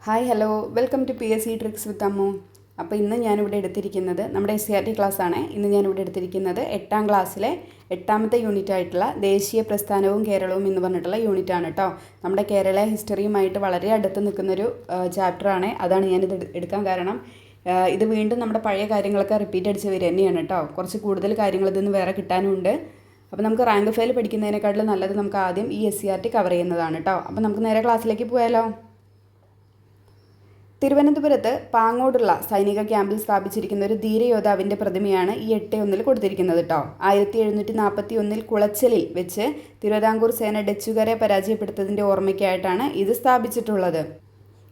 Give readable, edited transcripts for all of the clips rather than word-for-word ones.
Hi hello welcome to PSC tricks with Ammu. അപ്പോൾ ഇന്ന് ഞാനിവിടെ എടുത്തിരിക്കുന്നത് നമ്മുടെ SCRT ക്ലാസ്സാണ്. ഇന്ന് ഞാനിവിടെ എടുത്തിരിക്കുന്നത് 8ാം ക്ലാസ്സിലെ 8ാമത്തെ യൂണിറ്റ് ആയിട്ടുള്ള ദേശീയ പ്രസ്ഥാനവും കേരളവും എന്ന് പറഞ്ഞിട്ടുള്ള യൂണിറ്റാണ് കേട്ടോ. നമ്മുടെ കേരള ഹിസ്റ്ററിയുമായിട്ട് വളരെ അടുത്ത് നിൽക്കുന്നൊരു ചാപ്റ്ററാണ്. അതാണ് ഞാനിത് എടുക്കാൻ കാരണം. ഇത് വീണ്ടും നമ്മുടെ പഴയ കാര്യങ്ങളൊക്കെ റിപ്പീറ്റ് അടിച്ച് വരിക തന്നെയാണ് കേട്ടോ. കുറച്ച് കൂടുതൽ കാര്യങ്ങൾ ഇതിന്ന് വേറെ കിട്ടാനുമുണ്ട്. അപ്പോൾ നമുക്ക് റാങ്ക് ഫയൽ പഠിക്കുന്നതിനേക്കാളും നല്ലത് നമുക്ക് ആദ്യം ഈ SCRT കവർ ചെയ്യുന്നതാണ് കേട്ടോ. അപ്പോൾ നമുക്ക് നേരെ ക്ലാസ്സിലേക്ക് പോയാലോ. തിരുവനന്തപുരത്ത് പാങ്ങോടുള്ള സൈനിക ക്യാമ്പിൽ സ്ഥാപിച്ചിരിക്കുന്ന ഒരു ധീരയോദ്ധാവിൻ്റെ പ്രതിമയാണ് ഈ 8-1 കൊടുത്തിരിക്കുന്നത് കേട്ടോ. 1741 കുളച്ചലിൽ വെച്ച് തിരുവിതാംകൂർ സേന ഡച്ചുകാരെ പരാജയപ്പെടുത്തതിൻ്റെ ഓർമ്മയ്ക്കായിട്ടാണ് ഇത് സ്ഥാപിച്ചിട്ടുള്ളത്.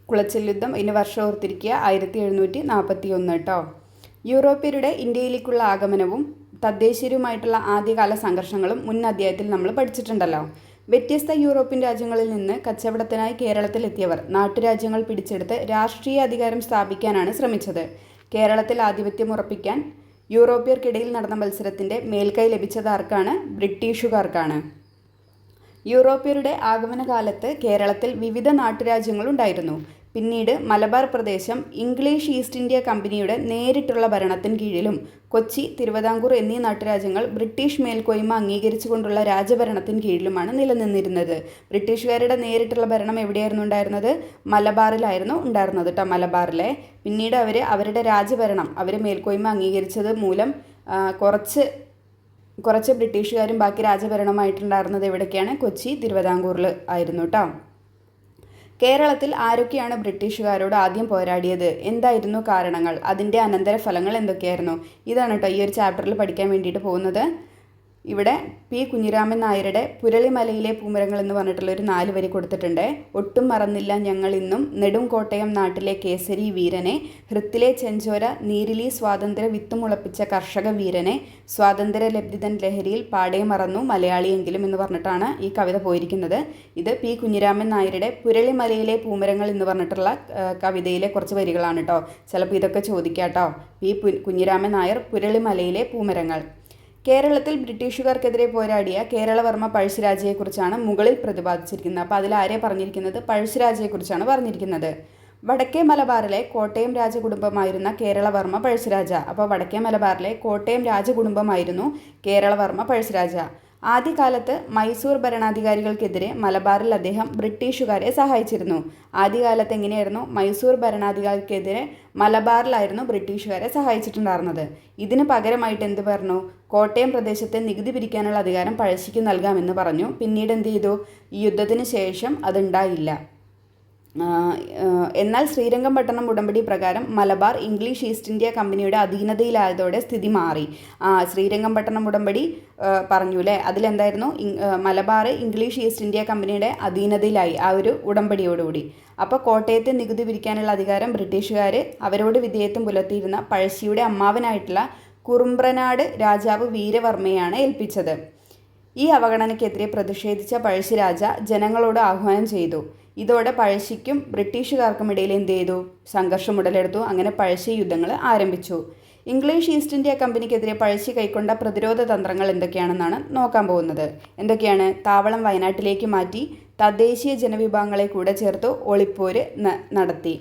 കുളച്ചൽ യുദ്ധം ഇതിന് വർഷം ഓർത്തിരിക്കുക 1741 കേട്ടോ. യൂറോപ്യരുടെ ഇന്ത്യയിലേക്കുള്ള ആഗമനവും തദ്ദേശീയരുമായിട്ടുള്ള ആദ്യകാല സംഘർഷങ്ങളും മുൻ അധ്യായത്തിൽ നമ്മൾ പഠിച്ചിട്ടുണ്ടല്ലോ. വ്യത്യസ്ത യൂറോപ്യൻ രാജ്യങ്ങളിൽ നിന്ന് കച്ചവടത്തിനായി കേരളത്തിലെത്തിയവർ നാട്ടുരാജ്യങ്ങൾ പിടിച്ചെടുത്ത് രാഷ്ട്രീയ അധികാരം സ്ഥാപിക്കാനാണ് ശ്രമിച്ചത്. കേരളത്തിൽ ആധിപത്യം ഉറപ്പിക്കാൻ യൂറോപ്യർക്കിടയിൽ നടന്ന മത്സരത്തിൻ്റെ മേൽക്കൈ ലഭിച്ചത് ആർക്കാണ്? ബ്രിട്ടീഷുകാർക്കാണ്. യൂറോപ്യരുടെ ആഗമനകാലത്ത് കേരളത്തിൽ വിവിധ നാട്ടുരാജ്യങ്ങളുണ്ടായിരുന്നു. പിന്നീട് മലബാർ പ്രദേശം ഇംഗ്ലീഷ് ഈസ്റ്റ് ഇന്ത്യ കമ്പനിയുടെ നേരിട്ടുള്ള ഭരണത്തിന് കീഴിലും കൊച്ചി, തിരുവിതാംകൂർ എന്നീ നാട്ടുരാജ്യങ്ങൾ ബ്രിട്ടീഷ് മേൽക്കോയ്മ അംഗീകരിച്ചുകൊണ്ടുള്ള രാജഭരണത്തിന് കീഴിലുമാണ് നിലനിന്നിരുന്നത്. ബ്രിട്ടീഷുകാരുടെ നേരിട്ടുള്ള ഭരണം എവിടെയായിരുന്നു ഉണ്ടായിരുന്നത്? മലബാറിലായിരുന്നു ഉണ്ടായിരുന്നത് കേട്ടോ, മലബാറിലെ. പിന്നീട് അവരുടെ രാജഭരണം മേൽക്കോയ്മ അംഗീകരിച്ചത് മൂലം കുറച്ച് ബ്രിട്ടീഷുകാരും ബാക്കി രാജഭരണമായിട്ടുണ്ടായിരുന്നത് എവിടേക്കാണ്? കൊച്ചി, തിരുവിതാംകൂറിൽ ആയിരുന്നു കേട്ടോ. കേരളത്തിൽ ആരൊക്കെയാണ് ബ്രിട്ടീഷുകാരോട് ആദ്യം പോരാടിയത്? എന്തായിരുന്നു കാരണങ്ങൾ? അതിൻ്റെ അനന്തരഫലങ്ങൾ എന്തൊക്കെയായിരുന്നു? ഇതാണ് കേട്ടോ ഈ ഒരു ചാപ്റ്ററിൽ പഠിക്കാൻ വേണ്ടിയിട്ട് പോകുന്നത്. ഇവിടെ പി കുഞ്ഞിരാമൻ നായരുടെ പുരളിമലയിലെ പൂമരങ്ങൾ എന്ന് പറഞ്ഞിട്ടുള്ളൊരു 4 വരി കൊടുത്തിട്ടുണ്ട്. ഒട്ടും മറന്നില്ല ഞങ്ങൾ ഇന്നും നെടും കോട്ടയം നാട്ടിലെ കേസരി വീരനെ, ഹൃത്തിലെ ചെഞ്ചോര നീരിലി സ്വാതന്ത്ര്യ വിത്തുമുളപ്പിച്ച കർഷക വീരനെ, സ്വാതന്ത്ര്യ ലബ്ധിതൻ ലഹരിയിൽ പാടേ മറന്നു മലയാളിയെങ്കിലും എന്ന് പറഞ്ഞിട്ടാണ് ഈ കവിത പോയിരിക്കുന്നത്. ഇത് പി കുഞ്ഞിരാമൻ നായരുടെ പുരളിമലയിലെ പൂമരങ്ങൾ എന്ന് പറഞ്ഞിട്ടുള്ള കവിതയിലെ കുറച്ച് വരികളാണ് കേട്ടോ. ചിലപ്പോൾ ഇതൊക്കെ ചോദിക്കാം കേട്ടോ. പി കുഞ്ഞിരാമൻ നായർ പുരളിമലയിലെ പൂമരങ്ങൾ. കേരളത്തിൽ ബ്രിട്ടീഷുകാർക്കെതിരെ പോരാടിയ കേരളവർമ്മ പഴശ്ശിരാജയെക്കുറിച്ചാണ് മുകളിൽ പ്രതിപാദിച്ചിരിക്കുന്നത്. അപ്പോൾ അതിൽ ആരെ പറഞ്ഞിരിക്കുന്നത്? പഴശ്ശിരാജയെക്കുറിച്ചാണ് പറഞ്ഞിരിക്കുന്നത്. വടക്കേ മലബാറിലെ കോട്ടയം രാജകുടുംബമായിരുന്ന കേരളവർമ്മ പഴശ്ശിരാജ. അപ്പോൾ വടക്കേ മലബാറിലെ കോട്ടയം രാജകുടുംബമായിരുന്നു കേരളവർമ്മ പഴശ്ശിരാജ. ആദ്യകാലത്ത് മൈസൂർ ഭരണാധികാരികൾക്കെതിരെ മലബാറിൽ അദ്ദേഹം ബ്രിട്ടീഷുകാരെ സഹായിച്ചിരുന്നു. ആദ്യകാലത്ത് എങ്ങനെയായിരുന്നു? മൈസൂർ ഭരണാധികാരികൾക്കെതിരെ മലബാറിലായിരുന്നു ബ്രിട്ടീഷുകാരെ സഹായിച്ചിട്ടുണ്ടായിരുന്നത്. ഇതിന് പകരമായിട്ട് എന്ത് പറഞ്ഞു? കോട്ടയം പ്രദേശത്തെ നികുതി പിരിക്കാനുള്ള അധികാരം പഴശ്ശിക്ക് നൽകാമെന്ന് പറഞ്ഞു. പിന്നീട് എന്ത് ചെയ്തു? ഈ യുദ്ധത്തിന് ശേഷം അതുണ്ടായില്ല. എന്നാൽ ശ്രീരംഗപട്ടണം ഉടമ്പടി പ്രകാരം മലബാർ ഇംഗ്ലീഷ് ഈസ്റ്റ് ഇന്ത്യ കമ്പനിയുടെ അധീനതയിലായതോടെ സ്ഥിതി മാറി. ശ്രീരംഗപട്ടണം ഉടമ്പടി പറഞ്ഞു അല്ലേ? അതിലെന്തായിരുന്നു? മലബാർ ഇംഗ്ലീഷ് ഈസ്റ്റ് ഇന്ത്യ കമ്പനിയുടെ അധീനതയിലായി ആ ഒരു ഉടമ്പടിയോടുകൂടി. അപ്പോൾ കോട്ടയത്തെ നികുതി പിരിക്കാനുള്ള അധികാരം ബ്രിട്ടീഷുകാർ അവരോട് വിധേയത്വം പുലർത്തിയിരുന്ന പഴശ്ശിയുടെ അമ്മാവനായിട്ടുള്ള കുറുമ്പ്രനാട് രാജാവ് വീരവർമ്മയാണ് ഏൽപ്പിച്ചത്. ഈ അവഗണനയ്ക്കെതിരെ പ്രതിഷേധിച്ച പഴശ്ശിരാജ ജനങ്ങളോട് ആഹ്വാനം ചെയ്തു. ഇതോടെ പഴശ്ശിക്കും ബ്രിട്ടീഷുകാർക്കും ഇടയിൽ എന്ത് ചെയ്തു? സംഘർഷം ഉടലെടുത്തു. അങ്ങനെ പഴശ്ശി യുദ്ധങ്ങൾ ആരംഭിച്ചു. ഇംഗ്ലീഷ് ഈസ്റ്റ് ഇന്ത്യ കമ്പനിക്കെതിരെ പഴശ്ശി കൈക്കൊണ്ട പ്രതിരോധ തന്ത്രങ്ങൾ എന്തൊക്കെയാണെന്നാണ് നോക്കാൻ പോകുന്നത്. എന്തൊക്കെയാണ്? താവളം വയനാട്ടിലേക്ക് മാറ്റി, തദ്ദേശീയ ജനവിഭാഗങ്ങളെ കൂടെ ചേർത്ത് ഒളിപ്പോര് നടത്തി.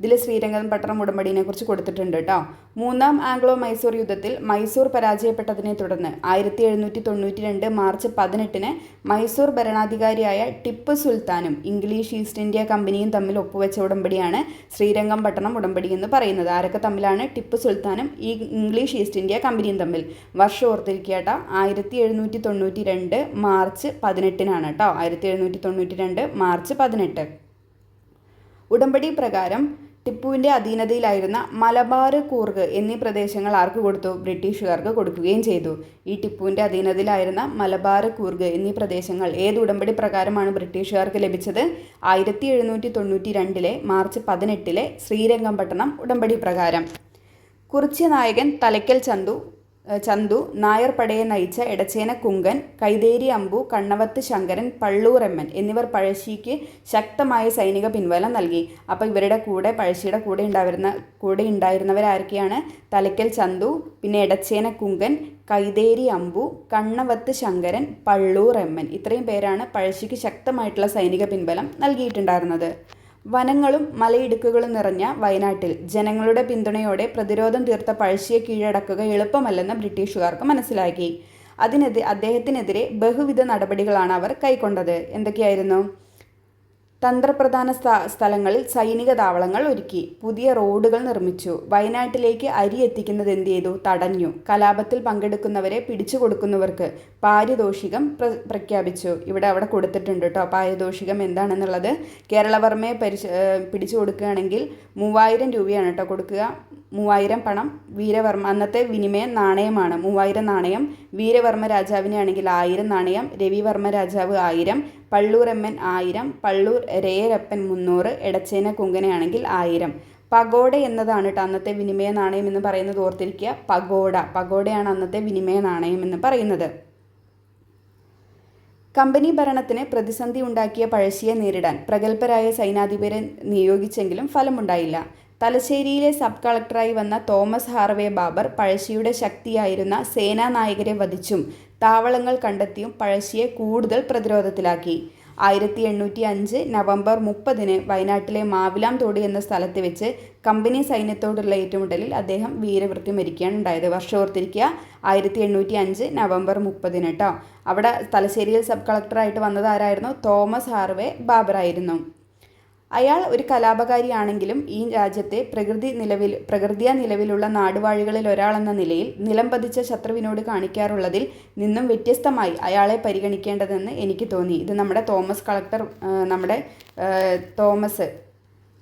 ഇതിൽ ശ്രീരംഗപട്ടണം ഉടമ്പടിനെ കുറിച്ച് കൊടുത്തിട്ടുണ്ട് കേട്ടോ. 3ാം ആംഗ്ലോ മൈസൂർ യുദ്ധത്തിൽ മൈസൂർ പരാജയപ്പെട്ടതിനെ തുടർന്ന് 1792 മാർച്ച് 18 മൈസൂർ ഭരണാധികാരിയായ ടിപ്പു സുൽത്താനും ഇംഗ്ലീഷ് ഈസ്റ്റ് ഇന്ത്യ കമ്പനിയും തമ്മിൽ ഒപ്പുവെച്ച ഉടമ്പടിയാണ് ശ്രീരംഗപട്ടണം ഉടമ്പടി എന്ന് പറയുന്നത്. ആരൊക്കെ തമ്മിലാണ്? ടിപ്പു സുൽത്താനും ഈ ഇംഗ്ലീഷ് ഈസ്റ്റ് ഇന്ത്യ കമ്പനിയും തമ്മിൽ. വർഷം ഓർത്തിരിക്കുക കേട്ടോ, 1792 മാർച്ച് 18 കേട്ടോ. 1792 മാർച്ച് 18. ഉടമ്പടി പ്രകാരം ടിപ്പുവിൻ്റെ അധീനതയിലായിരുന്ന മലബാർ, കൂർഗ് എന്നീ പ്രദേശങ്ങൾ ആർക്ക് കൊടുത്തു? ബ്രിട്ടീഷുകാർക്ക് കൊടുക്കുകയും ചെയ്തു. ഈ ടിപ്പുവിൻ്റെ അധീനതയിലായിരുന്ന മലബാർ, കൂർഗ് എന്നീ പ്രദേശങ്ങൾ ഏത് ഉടമ്പടി പ്രകാരമാണ് ബ്രിട്ടീഷുകാർക്ക് ലഭിച്ചത്? 1792 മാർച്ച് 18 ശ്രീരംഗപട്ടണം ഉടമ്പടി പ്രകാരം. കുറിച്യ നായകൻ തലയ്ക്കൽ ചന്തു, നായർ പടയെ നയിച്ച എടച്ചേന കുങ്കൻ, കൈതേരി അമ്പു, കണ്ണവത്ത് ശങ്കരൻ, പള്ളൂർ എമ്മൻ എന്നിവർ പഴശ്ശിക്ക് ശക്തമായ സൈനിക പിൻബലം നൽകി. അപ്പോൾ ഇവരുടെ കൂടെ പഴശ്ശിയുടെ കൂടെ ഉണ്ടായിരുന്നവരാരൊക്കെയാണ്? തലയ്ക്കൽ ചന്തു, പിന്നെ എടച്ചേന കുങ്കൻ, കൈതേരി അമ്പു, കണ്ണവത്ത് ശങ്കരൻ, പള്ളൂർ എമ്മൻ. ഇത്രയും പേരാണ് പഴശ്ശിക്ക് ശക്തമായിട്ടുള്ള സൈനിക പിൻബലം നൽകിയിട്ടുണ്ടായിരുന്നത്. വനങ്ങളും മലയിടുക്കുകളും നിറഞ്ഞ വയനാട്ടിൽ ജനങ്ങളുടെ പിന്തുണയോടെ പ്രതിരോധം തീർത്ത പഴശ്ശിയെ കീഴടക്കുക എളുപ്പമല്ലെന്ന് ബ്രിട്ടീഷുകാർക്ക് മനസ്സിലാക്കി. അദ്ദേഹത്തിനെതിരെ ബഹുവിധ നടപടികളാണ് അവർ കൈക്കൊണ്ടത്. എന്തൊക്കെയായിരുന്നു? തന്ത്രപ്രധാന സ്ഥലങ്ങളിൽ സൈനിക താവളങ്ങൾ ഒരുക്കി. പുതിയ റോഡുകൾ നിർമ്മിച്ചു. വയനാട്ടിലേക്ക് അരി എത്തിക്കുന്നത് എന്ത് ചെയ്തു? തടഞ്ഞു. കലാപത്തിൽ പങ്കെടുക്കുന്നവരെ പിടിച്ചു കൊടുക്കുന്നവർക്ക് പാരിതോഷികം പ്രഖ്യാപിച്ചു. അവിടെ കൊടുത്തിട്ടുണ്ട് കേട്ടോ പാരിതോഷികം എന്താണെന്നുള്ളത്. കേരളവർമ്മയെ പിടിച്ചു കൊടുക്കുകയാണെങ്കിൽ 3000 രൂപയാണ് കേട്ടോ കൊടുക്കുക. 3000 പണം. വീരവർമ്മ അന്നത്തെ വിനിമയം നാണയമാണ്. 3000 നാണയം. വീരവർമ്മ രാജാവിനെ ആണെങ്കിൽ 1000 നാണയം. രവിവർമ്മ രാജാവ് 1000. പള്ളൂർ എമ്മൻ 1000. പള്ളൂർ രേയരപ്പൻ 300. എടച്ചേന കുങ്കനെയാണെങ്കിൽ 1000. പഗോഡ എന്നതാണ് കേട്ടോ അന്നത്തെ വിനിമയ നാണയം എന്ന് പറയുന്നത്. ഓർത്തിരിക്കുക, പഗോഡയാണ് അന്നത്തെ വിനിമയ നാണയം എന്ന് പറയുന്നത്. കമ്പനി ഭരണത്തിന് പ്രതിസന്ധി ഉണ്ടാക്കിയ പഴശ്ശിയെ നേരിടാൻ പ്രഗത്ഭരായ സൈനാധിപരെ നിയോഗിച്ചെങ്കിലും ഫലമുണ്ടായില്ല. തലശ്ശേരിയിലെ സബ് കളക്ടറായി വന്ന തോമസ് ഹാർവേ ബാബർ പഴശ്ശിയുടെ ശക്തിയായിരുന്ന സേനാനായകരെ വധിച്ചും താവളങ്ങൾ കണ്ടെത്തിയും പഴശ്ശിയെ കൂടുതൽ പ്രതിരോധത്തിലാക്കി. 1805 നവംബർ 30 വയനാട്ടിലെ മാവിലാം തോട് എന്ന സ്ഥലത്ത് വെച്ച് കമ്പനി സൈന്യത്തോടുള്ള ഏറ്റുമുട്ടലിൽ അദ്ദേഹം വീരമൃത്യു മരിക്കുകയാണ് ഉണ്ടായത്. വർഷം ഓർത്തിരിക്കുക, 1805 നവംബർ 30 കേട്ടോ. അവിടെ തലശ്ശേരിയിൽ സബ് കളക്ടറായിട്ട് വന്നത് ആരായിരുന്നു? തോമസ് ഹാർവേ ബാബറായിരുന്നു. അയാൾ ഒരു കലാപകാരിയാണെങ്കിലും ഈ രാജ്യത്തെ പ്രകൃതിയാ നിലവിലുള്ള നാടുവാഴികളിൽ ഒരാളെന്ന നിലയിൽ നിലം പതിച്ച ശത്രുവിനോട് കാണിക്കാറുള്ളതിൽ നിന്നും വ്യത്യസ്തമായി അയാളെ പരിഗണിക്കേണ്ടതെന്ന് എനിക്ക് തോന്നി. ഇത് നമ്മുടെ തോമസ്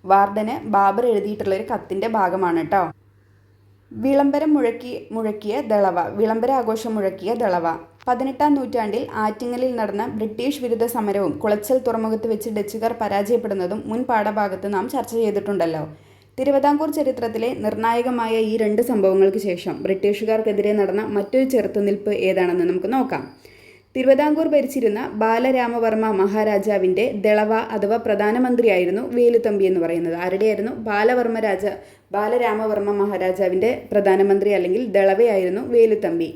വാർഡന് ബാബർ എഴുതിയിട്ടുള്ളൊരു കത്തിൻ്റെ ഭാഗമാണ് കേട്ടോ. വിളംബരാഘോഷം മുഴക്കിയ ദളവ. 18-ാം നൂറ്റാണ്ടിൽ ആറ്റിങ്ങലിൽ നടന്ന ബ്രിട്ടീഷ് വിരുദ്ധ സമരവും കുളച്ചൽ തുറമുഖത്ത് വെച്ച് ഡച്ചുകാർ പരാജയപ്പെടുന്നതും മുൻ പാഠഭാഗത്ത് നാം ചർച്ച ചെയ്തിട്ടുണ്ടല്ലോ. തിരുവിതാംകൂർ ചരിത്രത്തിലെ നിർണായകമായ ഈ 2 സംഭവങ്ങൾക്ക് ശേഷം ബ്രിട്ടീഷുകാർക്കെതിരെ നടന്ന മറ്റൊരു ചെറുത്തുനിൽപ്പ് ഏതാണെന്ന് നമുക്ക് നോക്കാം. തിരുവിതാംകൂർ ഭരിച്ചിരുന്ന ബാലരാമവർമ്മ മഹാരാജാവിൻ്റെ ദളവ അഥവാ പ്രധാനമന്ത്രിയായിരുന്നു വേലുത്തമ്പി എന്ന് പറയുന്നത്. ആരുടെയായിരുന്നു? ബാലരാമവർമ്മ മഹാരാജാവിൻ്റെ പ്രധാനമന്ത്രി അല്ലെങ്കിൽ ദളവയായിരുന്നു വേലുത്തമ്പി.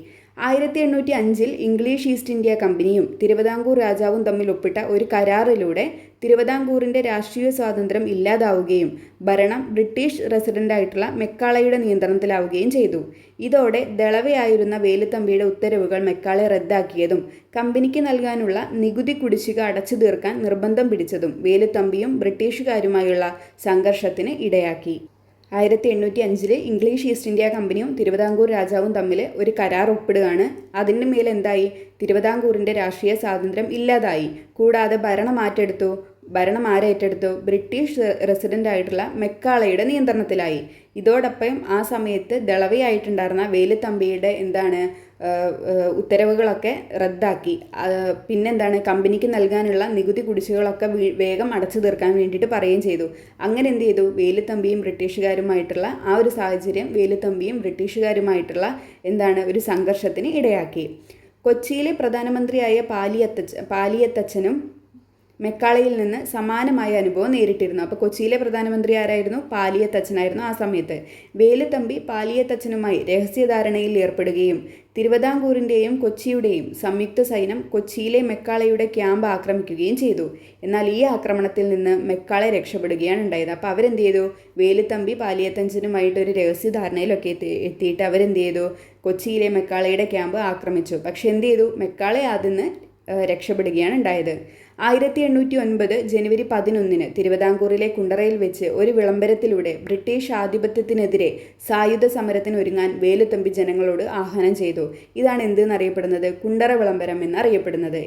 1805 ഇംഗ്ലീഷ് ഈസ്റ്റ് ഇന്ത്യ കമ്പനിയും തിരുവിതാംകൂർ രാജാവും തമ്മിൽ ഒപ്പിട്ട ഒരു കരാറിലൂടെ തിരുവിതാംകൂറിൻ്റെ രാഷ്ട്രീയ സ്വാതന്ത്ര്യം ഇല്ലാതാവുകയും ഭരണം ബ്രിട്ടീഷ് റെസിഡൻ്റായിട്ടുള്ള മെക്കാളയുടെ നിയന്ത്രണത്തിലാവുകയും ചെയ്തു. ഇതോടെ ദളവയായിരുന്ന വേലുത്തമ്പിയുടെ ഉത്തരവുകൾ മെക്കാളെ റദ്ദാക്കിയതും കമ്പനിക്ക് നൽകാനുള്ള നികുതി കുടിശ്ശിക അടച്ചു തീർക്കാൻ നിർബന്ധം പിടിച്ചതും വേലുത്തമ്പിയും ബ്രിട്ടീഷുകാരുമായുള്ള സംഘർഷത്തിന് ഇടയാക്കി. 1805 ഇംഗ്ലീഷ് ഈസ്റ്റ് ഇന്ത്യ കമ്പനിയും തിരുവിതാംകൂർ രാജാവും തമ്മിൽ ഒരു കരാർ ഒപ്പിടുകയാണ്. അതിൻ്റെ മേൽ എന്തായി? തിരുവിതാംകൂറിൻ്റെ രാഷ്ട്രീയ സ്വാതന്ത്ര്യം ഇല്ലാതായി. കൂടാതെ ഭരണം ആരേറ്റെടുത്തു? ബ്രിട്ടീഷ് റെസിഡൻ്റ് ആയിട്ടുള്ള മെക്കാളയുടെ നിയന്ത്രണത്തിലായി. ഇതോടൊപ്പം ആ സമയത്ത് ദളവയായിട്ടുണ്ടായിരുന്ന വേലുത്തമ്പിയുടെ ഉത്തരവുകളൊക്കെ റദ്ദാക്കി. പിന്നെന്താണ്? കമ്പനിക്ക് നൽകാനുള്ള നികുതി കുടിശ്ശികളൊക്കെ വേഗം അടച്ചു തീർക്കാൻ വേണ്ടിയിട്ട് പറയുകയും ചെയ്തു. അങ്ങനെ എന്ത് ചെയ്തു? വേലുത്തമ്പിയും ബ്രിട്ടീഷുകാരുമായിട്ടുള്ള ആ ഒരു സാഹചര്യം വേലുത്തമ്പിയും ബ്രിട്ടീഷുകാരുമായിട്ടുള്ള ഒരു സംഘർഷത്തിന് ഇടയാക്കി. കൊച്ചിയിലെ പ്രധാനമന്ത്രിയായ പാലിയത്തച്ഛനും മെക്കാളയിൽ നിന്ന് സമാനമായ അനുഭവം നേരിട്ടിരുന്നു. അപ്പോൾ കൊച്ചിയിലെ പ്രധാനമന്ത്രി ആരായിരുന്നു? പാലിയത്തച്ഛനായിരുന്നു ആ സമയത്ത്. വേലുത്തമ്പി പാലിയത്തച്ഛനുമായി രഹസ്യധാരണയിൽ ഏർപ്പെടുകയും തിരുവിതാംകൂറിൻ്റെയും കൊച്ചിയുടെയും സംയുക്ത സൈന്യം കൊച്ചിയിലെ മെക്കാളയുടെ ക്യാമ്പ് ആക്രമിക്കുകയും ചെയ്തു. എന്നാൽ ഈ ആക്രമണത്തിൽ നിന്ന് മെക്കാളെ രക്ഷപ്പെടുകയാണ് ഉണ്ടായത്. അപ്പോൾ അവരെന്ത് ചെയ്തു? വേലുത്തമ്പി പാലിയത്തച്ഛനുമായിട്ടൊരു രഹസ്യധാരണയിലൊക്കെ എത്തിയിട്ട് അവരെന്ത് ചെയ്തു? കൊച്ചിയിലെ മെക്കാളയുടെ ക്യാമ്പ് ആക്രമിച്ചു. പക്ഷെ എന്ത് ചെയ്തു? മെക്കാളെ അതിന് രക്ഷപ്പെടുകയാണ് ഉണ്ടായത്. 1809 ജനുവരി 11 തിരുവിതാംകൂറിലെ കുണ്ടറയിൽ വെച്ച് ഒരു വിളംബരത്തിലൂടെ ബ്രിട്ടീഷ് ആധിപത്യത്തിനെതിരെ സായുധ സമരത്തിന് ഒരുങ്ങാൻ വേലുത്തമ്പി ജനങ്ങളോട് ആഹ്വാനം ചെയ്തു. ഇതാണ് എന്തെന്നറിയപ്പെടുന്നത്? കുണ്ടറ വിളംബരം എന്നറിയപ്പെടുന്നത്.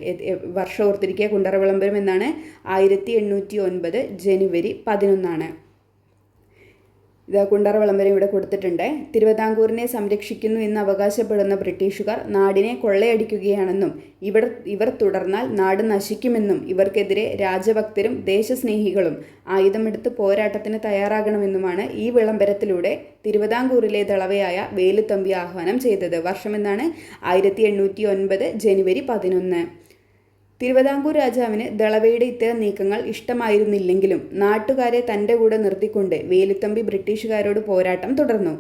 വർഷം ഓർത്തിരിക്കുക, കുണ്ടറ വിളംബരം എന്നാണ്. 1809 ജനുവരി 11. കുണ്ടറ വിളംബരം ഇവിടെ കൊടുത്തിട്ടുണ്ട്. തിരുവിതാംകൂറിനെ സംരക്ഷിക്കുന്നു എന്ന് അവകാശപ്പെടുന്ന ബ്രിട്ടീഷുകാർ നാടിനെ കൊള്ളയടിക്കുകയാണെന്നും ഇവർ തുടർന്നാൽ നാട് നശിക്കുമെന്നും ഇവർക്കെതിരെ രാജഭക്തരും ദേശസ്നേഹികളും ആയുധമെടുത്ത് പോരാട്ടത്തിന് തയ്യാറാകണമെന്നുമാണ് ഈ വിളംബരത്തിലൂടെ തിരുവിതാംകൂറിലെ ദളവയായ വേലുത്തമ്പി ആഹ്വാനം ചെയ്തത്. വർഷം എന്നാണ് 1809 ജനുവരി 11. തിരുവിതാംകൂർ രാജാവിന് ദളവയുടെ ഇത്തരം നീക്കങ്ങൾ ഇഷ്ടമായിരുന്നില്ലെങ്കിലും നാട്ടുകാരെ തൻ്റെ കൂടെ നിർത്തിക്കൊണ്ട് വേലുത്തമ്പി ബ്രിട്ടീഷുകാരോട് പോരാട്ടം തുടർന്നു.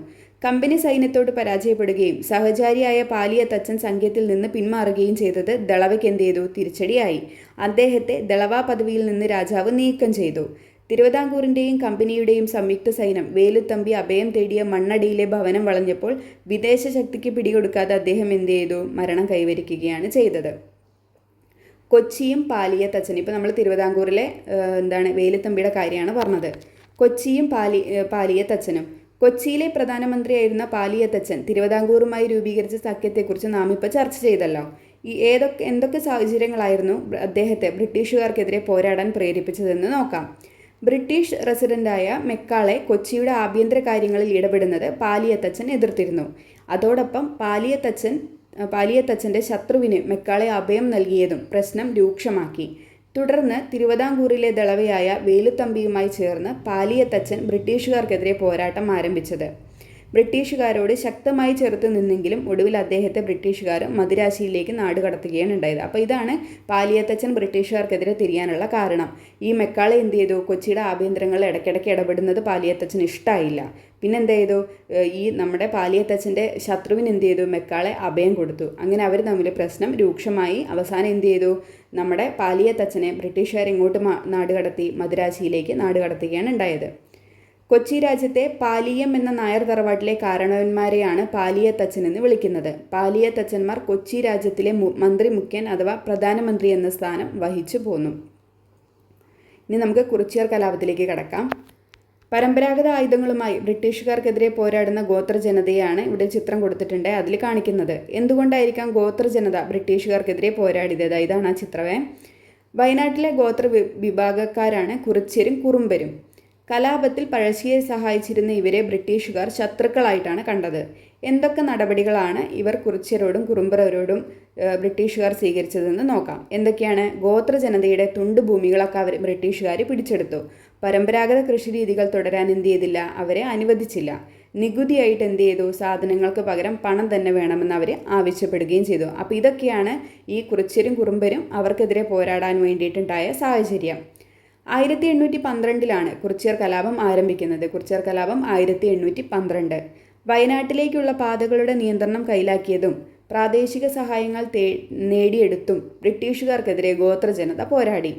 കമ്പനി സൈന്യത്തോട് പരാജയപ്പെടുകയും സഹചാരിയായ പാലിയത്തച്ഛൻ സഖ്യത്തിൽ നിന്ന് പിന്മാറുകയും ചെയ്തത് ദളവയ്ക്ക് എന്ത് ചെയ്തു? തിരിച്ചടിയായി. അദ്ദേഹത്തെ ദളവ പദവിയിൽ നിന്ന് രാജാവ് നീക്കം ചെയ്തു. തിരുവിതാംകൂറിൻ്റെയും കമ്പനിയുടെയും സംയുക്ത സൈന്യം വേലുത്തമ്പി അഭയം തേടിയ മണ്ണടിയിലെ ഭവനം വളഞ്ഞപ്പോൾ വിദേശ ശക്തിക്ക് പിടികൊടുക്കാതെ അദ്ദേഹം എന്ത് ചെയ്തു? മരണം കൈവരിക്കുകയാണ് ചെയ്തത്. കൊച്ചിയും പാലിയത്തച്ഛൻ. ഇപ്പോൾ നമ്മൾ തിരുവിതാംകൂറിലെ വേലുത്തമ്പിയുടെ കാര്യമാണ് പറഞ്ഞത്. കൊച്ചിയും പാലിയത്തച്ഛനും. കൊച്ചിയിലെ പ്രധാനമന്ത്രിയായിരുന്ന പാലിയത്തച്ഛൻ തിരുവിതാംകൂറുമായി രൂപീകരിച്ച സഖ്യത്തെക്കുറിച്ച് നാം ഇപ്പോൾ ചർച്ച ചെയ്തല്ലോ. എന്തൊക്കെ സാഹചര്യങ്ങളായിരുന്നു അദ്ദേഹത്തെ ബ്രിട്ടീഷുകാർക്കെതിരെ പോരാടാൻ പ്രേരിപ്പിച്ചതെന്ന് നോക്കാം. ബ്രിട്ടീഷ് റെസിഡൻ്റായ മെക്കാളെ കൊച്ചിയുടെ ആഭ്യന്തര കാര്യങ്ങളിൽ ഇടപെടുന്നത് പാലിയത്തച്ഛൻ എതിർത്തിരുന്നു. അതോടൊപ്പം പാലിയത്തച്ഛൻ്റെ ശത്രുവിന് മെക്കാളെ അഭയം നൽകിയതും പ്രശ്നം രൂക്ഷമാക്കി. തുടർന്ന് തിരുവിതാംകൂറിലെ ദളവയായ വേലുത്തമ്പിയുമായി ചേർന്ന് പാലിയത്തച്ഛൻ ബ്രിട്ടീഷുകാർക്കെതിരെ പോരാട്ടം ആരംഭിച്ചത്. ബ്രിട്ടീഷുകാരോട് ശക്തമായി ചെറുത്തു നിന്നെങ്കിലും ഒടുവിൽ അദ്ദേഹത്തെ ബ്രിട്ടീഷുകാർ മദിരാശിയിലേക്ക് നാടുകടത്തുകയാണ് ഉണ്ടായത്. അപ്പോൾ ഇതാണ് പാലിയത്തച്ഛൻ ബ്രിട്ടീഷുകാർക്കെതിരെ തിരിയാനുള്ള കാരണം. ഈ മെക്കാളെ എന്ത് ചെയ്തു? കൊച്ചിയുടെ ആഭ്യന്തരങ്ങളിൽ ഇടയ്ക്കിടയ്ക്ക് ഇടപെടുന്നത് പാലിയത്തച്ഛന് ഇഷ്ടമായില്ല. പിന്നെ എന്ത് ചെയ്തു? നമ്മുടെ പാലിയത്തച്ഛൻ്റെ ശത്രുവിന് എന്ത് ചെയ്തു? മെക്കാളെ അഭയം കൊടുത്തു. അങ്ങനെ അവർ തമ്മിൽ പ്രശ്നം രൂക്ഷമായി. അവസാനം എന്ത് ചെയ്തു? നമ്മുടെ പാലിയത്തച്ഛനെ ബ്രിട്ടീഷുകാർ ഇങ്ങോട്ട് നാടുകടത്തി മദിരാശിയിലേക്ക് നാടുകടത്തുകയാണ് ഉണ്ടായത്. കൊച്ചി രാജ്യത്തെ പാലിയം എന്ന നായർ തറവാട്ടിലെ കാരണവന്മാരെയാണ് പാലിയത്തച്ഛൻ എന്ന് വിളിക്കുന്നത്. പാലിയത്തച്ഛന്മാർ കൊച്ചി രാജ്യത്തിലെ മന്ത്രി മുഖ്യൻ അഥവാ പ്രധാനമന്ത്രി എന്ന സ്ഥാനം വഹിച്ചു പോന്നു. ഇനി നമുക്ക് കുറിച്യർ കലാപത്തിലേക്ക് കടക്കാം. പരമ്പരാഗത ആയുധങ്ങളുമായി ബ്രിട്ടീഷുകാർക്കെതിരെ പോരാടുന്ന ഗോത്രജനതയാണ് ഇവിടെ ചിത്രം കൊടുത്തിട്ടുണ്ട് അതിൽ കാണിക്കുന്നത്. എന്തുകൊണ്ടായിരിക്കാം ഗോത്രജനത ബ്രിട്ടീഷുകാർക്കെതിരെ പോരാടിയത്? ഇതാണ് ആ ചിത്രമേ. വയനാട്ടിലെ ഗോത്ര വിഭാഗക്കാരാണ് കുറിച്യരും കുറുമ്പരും. കലാപത്തിൽ പഴശ്ശിയെ സഹായിച്ചിരുന്ന ഇവരെ ബ്രിട്ടീഷുകാർ ശത്രുക്കളായിട്ടാണ് കണ്ടത്. എന്തൊക്കെ നടപടികളാണ് ഇവർ കുറിച്യരോടും കുറുമ്പരോടും ബ്രിട്ടീഷുകാർ സ്വീകരിച്ചതെന്ന് നോക്കാം. എന്തൊക്കെയാണ്? ഗോത്രജനതയുടെ തുണ്ടുഭൂമികളൊക്കെ ബ്രിട്ടീഷുകാർ പിടിച്ചെടുത്തു. പരമ്പരാഗത കൃഷിരീതികൾ തുടരാൻ എന്ത് ചെയ്തില്ല? അവരെ അനുവദിച്ചില്ല. നികുതിയായിട്ട് എന്ത് ചെയ്തു? സാധനങ്ങൾക്ക് പകരം പണം തന്നെ വേണമെന്ന് അവർ ആവശ്യപ്പെടുകയും ചെയ്തു. അപ്പോൾ ഇതൊക്കെയാണ് ഈ കുറിച്യരും കുറുമ്പരും അവർക്കെതിരെ പോരാടാൻ വേണ്ടിയിട്ടുണ്ടായ സാഹചര്യം. 1812 കുറിച്യർ കലാപം ആരംഭിക്കുന്നത്. കുറിച്യർ കലാപം 1812. വയനാട്ടിലേക്കുള്ള പാതകളുടെ നിയന്ത്രണം കൈലാക്കിയതും പ്രാദേശിക സഹായങ്ങൾ നേടിയെടുത്തും ബ്രിട്ടീഷുകാർക്കെതിരെ ഗോത്രജനത പോരാടി.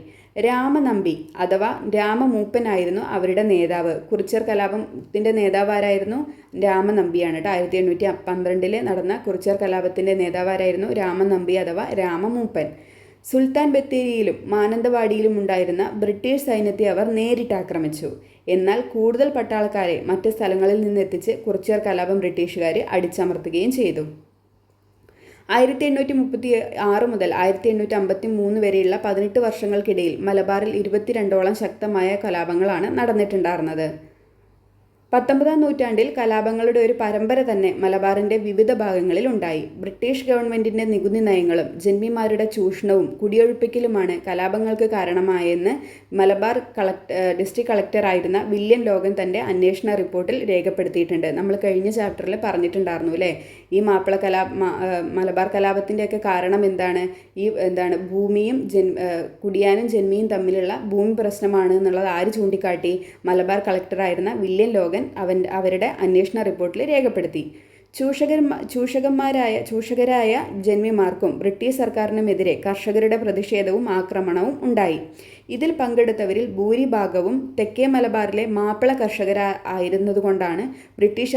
രാമനമ്പി അഥവാ രാമമൂപ്പനായിരുന്നു അവരുടെ നേതാവ്. കുറിച്യർ കലാപത്തിൻ്റെ നേതാവാരായിരുന്നു? രാമനമ്പിയാണ് കേട്ടോ. 1812 നടന്ന കുറിച്യർ കലാപത്തിൻ്റെ നേതാവാരായിരുന്നു? രാമനമ്പി അഥവാ രാമമൂപ്പൻ. സുൽത്താൻ ബത്തേരിയിലും മാനന്തവാടിയിലും ഉണ്ടായിരുന്ന ബ്രിട്ടീഷ് സൈന്യത്തെ അവർ നേരിട്ട് ആക്രമിച്ചു. എന്നാൽ കൂടുതൽ പട്ടാളക്കാരെ മറ്റ് സ്ഥലങ്ങളിൽ നിന്നെത്തിച്ച് കുറിച്യർ കലാപം ബ്രിട്ടീഷുകാർ അടിച്ചമർത്തുകയും ചെയ്തു. 1836 മുതൽ 1853 വരെയുള്ള 18 വർഷങ്ങൾക്കിടയിൽ മലബാറിൽ 22ഓളം ശക്തമായ കലാപങ്ങളാണ് നടന്നിട്ടുണ്ടായിരുന്നത്. 19-ാം നൂറ്റാണ്ടിൽ കലാപങ്ങളുടെ ഒരു പരമ്പര തന്നെ മലബാറിൻ്റെ വിവിധ ഭാഗങ്ങളിൽ ഉണ്ടായി. ബ്രിട്ടീഷ് ഗവൺമെൻറ്റിൻ്റെ നികുതി നയങ്ങളും ജന്മിമാരുടെ ചൂഷണവും കുടിയൊഴിപ്പിക്കലുമാണ് കലാപങ്ങൾക്ക് കാരണമായെന്ന് മലബാർ ഡിസ്ട്രിക്ട് കളക്ടറായിരുന്ന വില്യം ലോഗൻ തൻ്റെ അന്വേഷണ റിപ്പോർട്ടിൽ രേഖപ്പെടുത്തിയിട്ടുണ്ട്. നമ്മൾ കഴിഞ്ഞ ചാപ്റ്ററിൽ പറഞ്ഞിട്ടുണ്ടായിരുന്നു അല്ലേ? ഈ മലബാർ കലാപത്തിൻ്റെയൊക്കെ കാരണം എന്താണ്? ഭൂമിയും കുടിയാനും ജന്മിയും തമ്മിലുള്ള ഭൂമി പ്രശ്നമാണ് എന്നുള്ളത് ആര് ചൂണ്ടിക്കാട്ടി? മലബാർ കളക്ടറായിരുന്ന വില്യം ലോഗൻ അവരുടെ അന്വേഷണ റിപ്പോർട്ടിൽ രേഖപ്പെടുത്തി. ചൂഷകരായ ജന്മിമാർക്കും ബ്രിട്ടീഷ് സർക്കാരിനുമെതിരെ കർഷകരുടെ പ്രതിഷേധവും ആക്രമണവും ഉണ്ടായി. ഇതിൽ പങ്കെടുത്തവരിൽ ഭൂരിഭാഗവും തെക്കേ മലബാറിലെ മാപ്പിള കർഷകരായിരുന്നതുകൊണ്ടാണ് ബ്രിട്ടീഷ്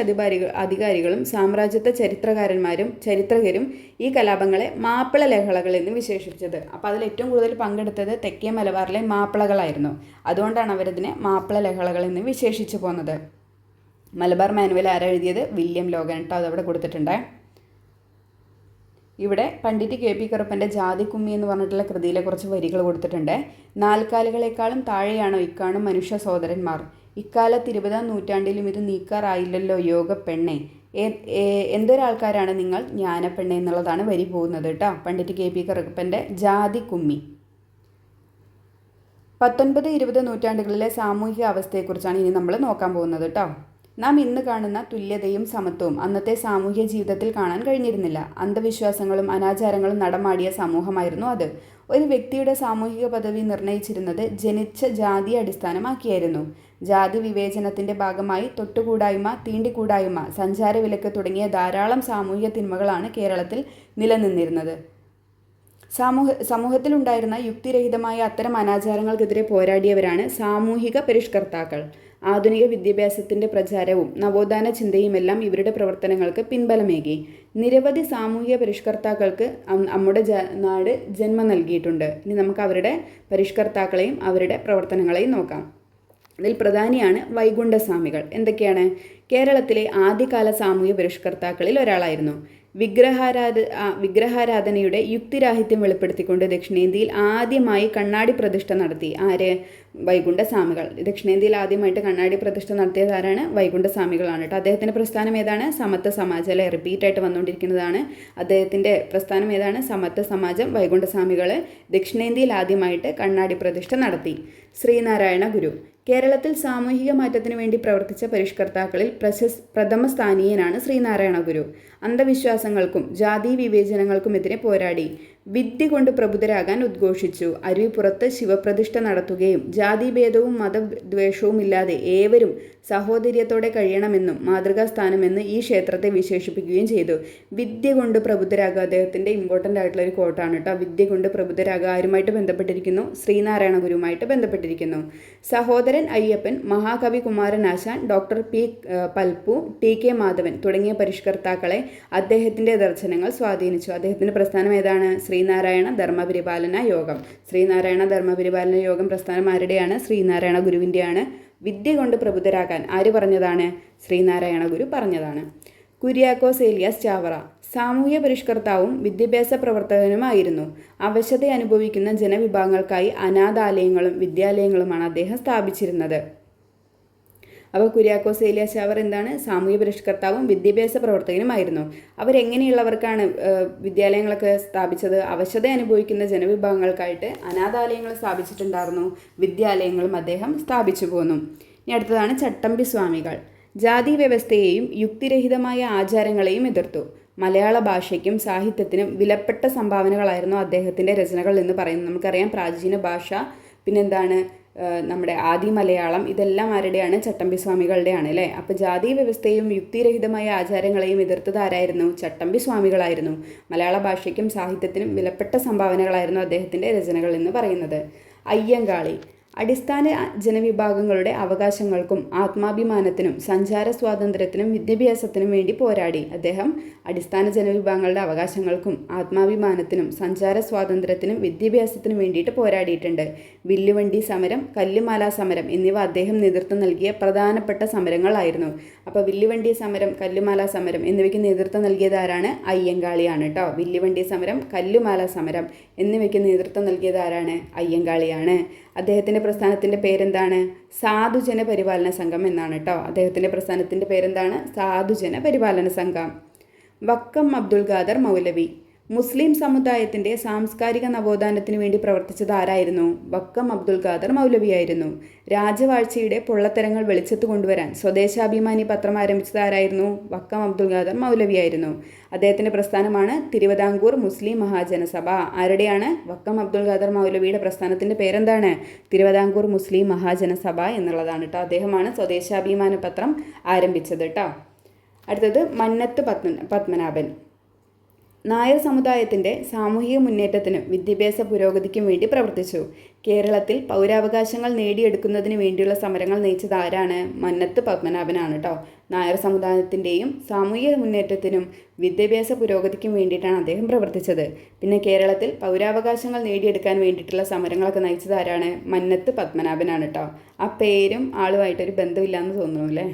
അധികാരികളും സാമ്രാജ്യത്വ ചരിത്രകരും ഈ കലാപങ്ങളെ മാപ്പിള ലഹളകൾ എന്ന് വിശേഷിപ്പിച്ചത്. അപ്പോൾ അതിൽ ഏറ്റവും കൂടുതൽ പങ്കെടുത്തത് തെക്കേ മലബാറിലെ മാപ്പിളകളായിരുന്നു. അതുകൊണ്ടാണ് അവരതിനെ മാപ്പിള ലഹളകൾ എന്ന് വിശേഷിച്ചു പോകുന്നത്. മലബാർ മാനുവൽ ആരാ എഴുതിയത്? വില്യം ലോഗൻ കേട്ടോ. അതവിടെ കൊടുത്തിട്ടുണ്ട്. ഇവിടെ പണ്ഡിറ്റ് കെ പി കറുപ്പൻ്റെ ജാതിക്കുമ്മി എന്ന് പറഞ്ഞിട്ടുള്ള കൃതിയിലെ കുറച്ച് വരികൾ കൊടുത്തിട്ടുണ്ട്. നാൽക്കാലികളെക്കാളും താഴെയാണോ ഇക്കാണും മനുഷ്യ സഹോദരന്മാർ? ഇക്കാലത്ത് 20-ാം നൂറ്റാണ്ടിലും ഇത് നീക്കാറായില്ലല്ലോ യോഗ പെണ്ണെ. എന്തൊരാൾക്കാരാണ് നിങ്ങൾ ജ്ഞാനപ്പെണ്ണെ എന്നുള്ളതാണ് വരി പോകുന്നത് കേട്ടോ. പണ്ഡിറ്റ് കെ പി കറുപ്പൻ്റെ ജാതിക്കുമ്മി. 19-20 നൂറ്റാണ്ടുകളിലെ സാമൂഹിക അവസ്ഥയെക്കുറിച്ചാണ് ഇനി നമ്മൾ നോക്കാൻ പോകുന്നത് കേട്ടോ. നാം ഇന്ന് കാണുന്ന തുല്യതയും സമത്വവും അന്നത്തെ സാമൂഹ്യ ജീവിതത്തിൽ കാണാൻ കഴിഞ്ഞിരുന്നില്ല. അന്ധവിശ്വാസങ്ങളും അനാചാരങ്ങളും നടമാടിയ സമൂഹമായിരുന്നു അത്. ഒരു വ്യക്തിയുടെ സാമൂഹിക പദവി നിർണയിച്ചിരുന്നത് ജനിച്ച ജാതിയെ അടിസ്ഥാനമാക്കിയായിരുന്നു. ജാതി വിവേചനത്തിൻ്റെ ഭാഗമായി തൊട്ടുകൂടായ്മ, തീണ്ടിക്കൂടായ്മ, സഞ്ചാരവിലക്ക് തുടങ്ങിയ ധാരാളം സാമൂഹിക തിന്മകളാണ് കേരളത്തിൽ നിലനിന്നിരുന്നത്. സമൂഹത്തിലുണ്ടായിരുന്ന യുക്തിരഹിതമായ അത്തരം അനാചാരങ്ങൾക്കെതിരെ പോരാടിയവരാണ് സാമൂഹിക പരിഷ്കർത്താക്കൾ. ആധുനിക വിദ്യാഭ്യാസത്തിന്റെ പ്രചാരവും നവോത്ഥാന ചിന്തയുമെല്ലാം ഇവരുടെ പ്രവർത്തനങ്ങൾക്ക് പിൻബലമേകി. നിരവധി സാമൂഹിക പരിഷ്കർത്താക്കൾക്ക് നമ്മുടെ നാട് ജന്മം നൽകിയിട്ടുണ്ട്. ഇനി നമുക്ക് അവരുടെ പരിഷ്കർത്താക്കളെയും അവരുടെ പ്രവർത്തനങ്ങളെയും നോക്കാം. അതിൽ പ്രധാനിയാണ് വൈകുണ്ഠസ്വാമികൾ. എന്തൊക്കെയാണ്? കേരളത്തിലെ ആദ്യകാല സാമൂഹ്യ പരിഷ്കർത്താക്കളിൽ ഒരാളായിരുന്നു. വിഗ്രഹാരാധനയുടെ യുക്തിരാഹിത്യം വെളിപ്പെടുത്തിക്കൊണ്ട് ദക്ഷിണേന്ത്യയിൽ ആദ്യമായി കണ്ണാടി പ്രതിഷ്ഠ നടത്തി. ആര്? വൈകുണ്ഠസ്വാമികൾ. ദക്ഷിണേന്ത്യയിൽ ആദ്യമായിട്ട് കണ്ണാടി പ്രതിഷ്ഠ നടത്തിയത് ആരാണ്? വൈകുണ്ഠസ്വാമികളാണ് കേട്ടോ. അദ്ദേഹത്തിൻ്റെ പ്രസ്ഥാനം ഏതാണ്? സമത്വ സമാജം. അല്ലെ, റിപ്പീറ്റായിട്ട് വന്നുകൊണ്ടിരിക്കുന്നതാണ്. അദ്ദേഹത്തിൻ്റെ പ്രസ്ഥാനം ഏതാണ്? സമത്വ സമാജം. വൈകുണ്ഠസ്വാമികൾ ദക്ഷിണേന്ത്യയിൽ ആദ്യമായിട്ട് കണ്ണാടി പ്രതിഷ്ഠ നടത്തി. ശ്രീനാരായണ ഗുരു. കേരളത്തിൽ സാമൂഹിക മാറ്റത്തിനു വേണ്ടി പ്രവർത്തിച്ച പരിഷ്കർത്താക്കളിൽ പ്രഥമ സ്ഥാനീയനാണ് ശ്രീനാരായണ ഗുരു. അന്ധവിശ്വാസങ്ങൾക്കും ജാതി വിവേചനങ്ങൾക്കുമെതിരെ പോരാടി. വിദ്യ കൊണ്ട് പ്രബുദ്ധരാകാൻ ഉദ്ഘോഷിച്ചു. അരുവിപ്പുറത്ത് ശിവപ്രതിഷ്ഠ നടത്തുകയും ജാതിഭേദവും മതദ്വേഷവും ഇല്ലാതെ ഏവരും സഹോദര്യത്തോടെ കഴിയണമെന്നും മാതൃകാസ്ഥാനമെന്ന് ഈ ക്ഷേത്രത്തെ വിശേഷിപ്പിക്കുകയും ചെയ്തു. വിദ്യ കൊണ്ട് പ്രബുദ്ധരാകുക അദ്ദേഹത്തിൻ്റെ ഇമ്പോർട്ടൻ്റ് ആയിട്ടുള്ള ഒരു കോട്ടാണ് കേട്ടോ. വിദ്യ കൊണ്ട് പ്രബുദ്ധരാകുക ആരുമായിട്ട് ബന്ധപ്പെട്ടിരിക്കുന്നു? ശ്രീനാരായണ ഗുരുവുമായിട്ട് ബന്ധപ്പെട്ടിരിക്കുന്നു. സഹോദരൻ അയ്യപ്പൻ, മഹാകവി Kumaranasan, doctor P Palpu, T K Madhavan തുടങ്ങിയ പരിഷ്കർത്താക്കളെ അദ്ദേഹത്തിൻ്റെ ദർശനങ്ങൾ സ്വാധീനിച്ചു. അദ്ദേഹത്തിൻ്റെ പ്രസ്ഥാനം ഏതാണ്? ശ്രീനാരായണ ധർമ്മപരിപാലന യോഗം. ശ്രീനാരായണ ധർമ്മപരിപാലന യോഗം പ്രസ്ഥാനം ആരുടെയാണ്? ശ്രീനാരായണ ഗുരുവിൻ്റെയാണ്. വിദ്യ കൊണ്ട് പ്രബുദ്ധരാക്കാൻ ആര് പറഞ്ഞതാണ്? ശ്രീനാരായണ ഗുരു പറഞ്ഞതാണ്. കുര്യാക്കോസ് ഏലിയാസ് ചാവറ സാമൂഹ്യ പരിഷ്കർത്താവും വിദ്യാഭ്യാസ പ്രവർത്തകനുമായിരുന്നു. അവശത അനുഭവിക്കുന്ന ജനവിഭാഗങ്ങൾക്കായി അനാഥാലയങ്ങളും വിദ്യാലയങ്ങളുമാണ് അദ്ദേഹം സ്ഥാപിച്ചിരുന്നത്. അപ്പോൾ കുര്യാക്കോസ് ഏലിയാസ് ചാവറ എന്താണ്? സാമൂഹ്യ പരിഷ്കർത്താവും വിദ്യാഭ്യാസ പ്രവർത്തകനുമായിരുന്നു. അവരെങ്ങനെയുള്ളവർക്കാണ് വിദ്യാലയങ്ങളൊക്കെ സ്ഥാപിച്ചത്? അവശത അനുഭവിക്കുന്ന ജനവിഭാഗങ്ങൾക്കായിട്ട് അനാഥാലയങ്ങൾ സ്ഥാപിച്ചിട്ടുണ്ടായിരുന്നു. വിദ്യാലയങ്ങളും അദ്ദേഹം സ്ഥാപിച്ചു പോന്നു. ഇനി അടുത്തതാണ് ചട്ടമ്പി സ്വാമികൾ. ജാതി വ്യവസ്ഥയെയും യുക്തിരഹിതമായ ആചാരങ്ങളെയും എതിർത്തു. മലയാള ഭാഷയ്ക്കും സാഹിത്യത്തിനും വിലപ്പെട്ട സംഭാവനകളായിരുന്നു അദ്ദേഹത്തിൻ്റെ രചനകൾ എന്ന് പറയുന്നത്. നമുക്കറിയാം, പ്രാചീന ഭാഷ, പിന്നെന്താണ് നമ്മുടെ ആദി മലയാളം, ഇതെല്ലാം ആരുടെയാണ്? ചട്ടമ്പി സ്വാമികളുടെയാണ് അല്ലേ. അപ്പോൾ ജാതി വ്യവസ്ഥയും യുക്തിരഹിതമായ ആചാരങ്ങളെയും എതിർത്തത് ആരായിരുന്നു? ചട്ടമ്പി സ്വാമികളായിരുന്നു. മലയാള ഭാഷയ്ക്കും സാഹിത്യത്തിനും വിലപ്പെട്ട സംഭാവനകളായിരുന്നു അദ്ദേഹത്തിൻ്റെ രചനകൾ എന്ന് പറയുന്നത്. അയ്യങ്കാളി അടിസ്ഥാന ജനവിഭാഗങ്ങളുടെ അവകാശങ്ങൾക്കും ആത്മാഭിമാനത്തിനും സഞ്ചാര സ്വാതന്ത്ര്യത്തിനും വിദ്യാഭ്യാസത്തിനും വേണ്ടി പോരാടി. അദ്ദേഹം അടിസ്ഥാന ജനവിഭാഗങ്ങളുടെ അവകാശങ്ങൾക്കും ആത്മാഭിമാനത്തിനും സഞ്ചാര സ്വാതന്ത്ര്യത്തിനും വിദ്യാഭ്യാസത്തിനും വേണ്ടിയിട്ട് പോരാടിയിട്ടുണ്ട്. വില്ലുവണ്ടി സമരം, കല്ലുമാല സമരം എന്നിവ അദ്ദേഹം നേതൃത്വം നൽകിയ പ്രധാനപ്പെട്ട സമരങ്ങളായിരുന്നു. അപ്പോൾ വില്ലുവണ്ടി സമരം, കല്ലുമാല സമരം എന്നിവയ്ക്ക് നേതൃത്വം നൽകിയത് ആരാണ്? അയ്യങ്കാളിയാണ് കേട്ടോ. വില്ലുവണ്ടി സമരം, കല്ലുമാല സമരം എന്നിവയ്ക്ക് നേതൃത്വം നൽകിയത് ആരാണ്? അയ്യങ്കാളിയാണ്. അദ്ദേഹത്തിൻ്റെ പ്രസ്ഥാനത്തിൻ്റെ പേരെന്താണ്? സാധുജന പരിപാലന സംഘം എന്നാണ് കേട്ടോ. അദ്ദേഹത്തിൻ്റെ പ്രസ്ഥാനത്തിൻ്റെ പേരെന്താണ്? സാധുജന പരിപാലന സംഘം. വക്കം അബ്ദുൽ ഖാദർ മൗലവി മുസ്ലിം സമുദായത്തിൻ്റെ സാംസ്കാരിക നവോത്ഥാനത്തിന് വേണ്ടി പ്രവർത്തിച്ചത് ആരായിരുന്നു? വക്കം അബ്ദുൽ ഖാദർ മൗലവിയായിരുന്നു. രാജവാഴ്ചയുടെ പൊള്ളത്തരങ്ങൾ വെളിച്ചത്ത് കൊണ്ടുവരാൻ സ്വദേശാഭിമാനി പത്രം ആരംഭിച്ചത് ആരായിരുന്നു? വക്കം അബ്ദുൽ ഖാദർ മൗലവിയായിരുന്നു. അദ്ദേഹത്തിൻ്റെ പ്രസ്ഥാനമാണ് തിരുവിതാംകൂർ മുസ്ലിം മഹാജനസഭ. ആരുടെയാണ്? വക്കം അബ്ദുൽ ഖാദർ മൗലവിയുടെ പ്രസ്ഥാനത്തിൻ്റെ പേരെന്താണ്? തിരുവിതാംകൂർ മുസ്ലിം മഹാജനസഭ എന്നുള്ളതാണ് കേട്ടോ. അദ്ദേഹമാണ് സ്വദേശാഭിമാന പത്രം ആരംഭിച്ചത് കേട്ടോ. അടുത്തത് മന്നത്ത് പത്മനാഭൻ. നായർ സമുദായത്തിൻ്റെ സാമൂഹിക മുന്നേറ്റത്തിനും വിദ്യാഭ്യാസ പുരോഗതിക്കും വേണ്ടി പ്രവർത്തിച്ചു. കേരളത്തിൽ പൗരാവകാശങ്ങൾ നേടിയെടുക്കുന്നതിന് വേണ്ടിയുള്ള സമരങ്ങൾ നയിച്ചത് ആരാണ്? മന്നത്ത് പത്മനാഭനാണ് കേട്ടോ. നായർ സമുദായത്തിൻ്റെയും സാമൂഹിക മുന്നേറ്റത്തിനും വിദ്യാഭ്യാസ പുരോഗതിക്കും വേണ്ടിയിട്ടാണ് അദ്ദേഹം പ്രവർത്തിച്ചത്. പിന്നെ കേരളത്തിൽ പൗരാവകാശങ്ങൾ നേടിയെടുക്കാൻ വേണ്ടിയിട്ടുള്ള സമരങ്ങളൊക്കെ നയിച്ചത് ആരാണ്? മന്നത്ത് പത്മനാഭനാണ് കേട്ടോ. ആ പേരും ആളുമായിട്ടൊരു ബന്ധമില്ലാന്ന് തോന്നുന്നു അല്ലേ.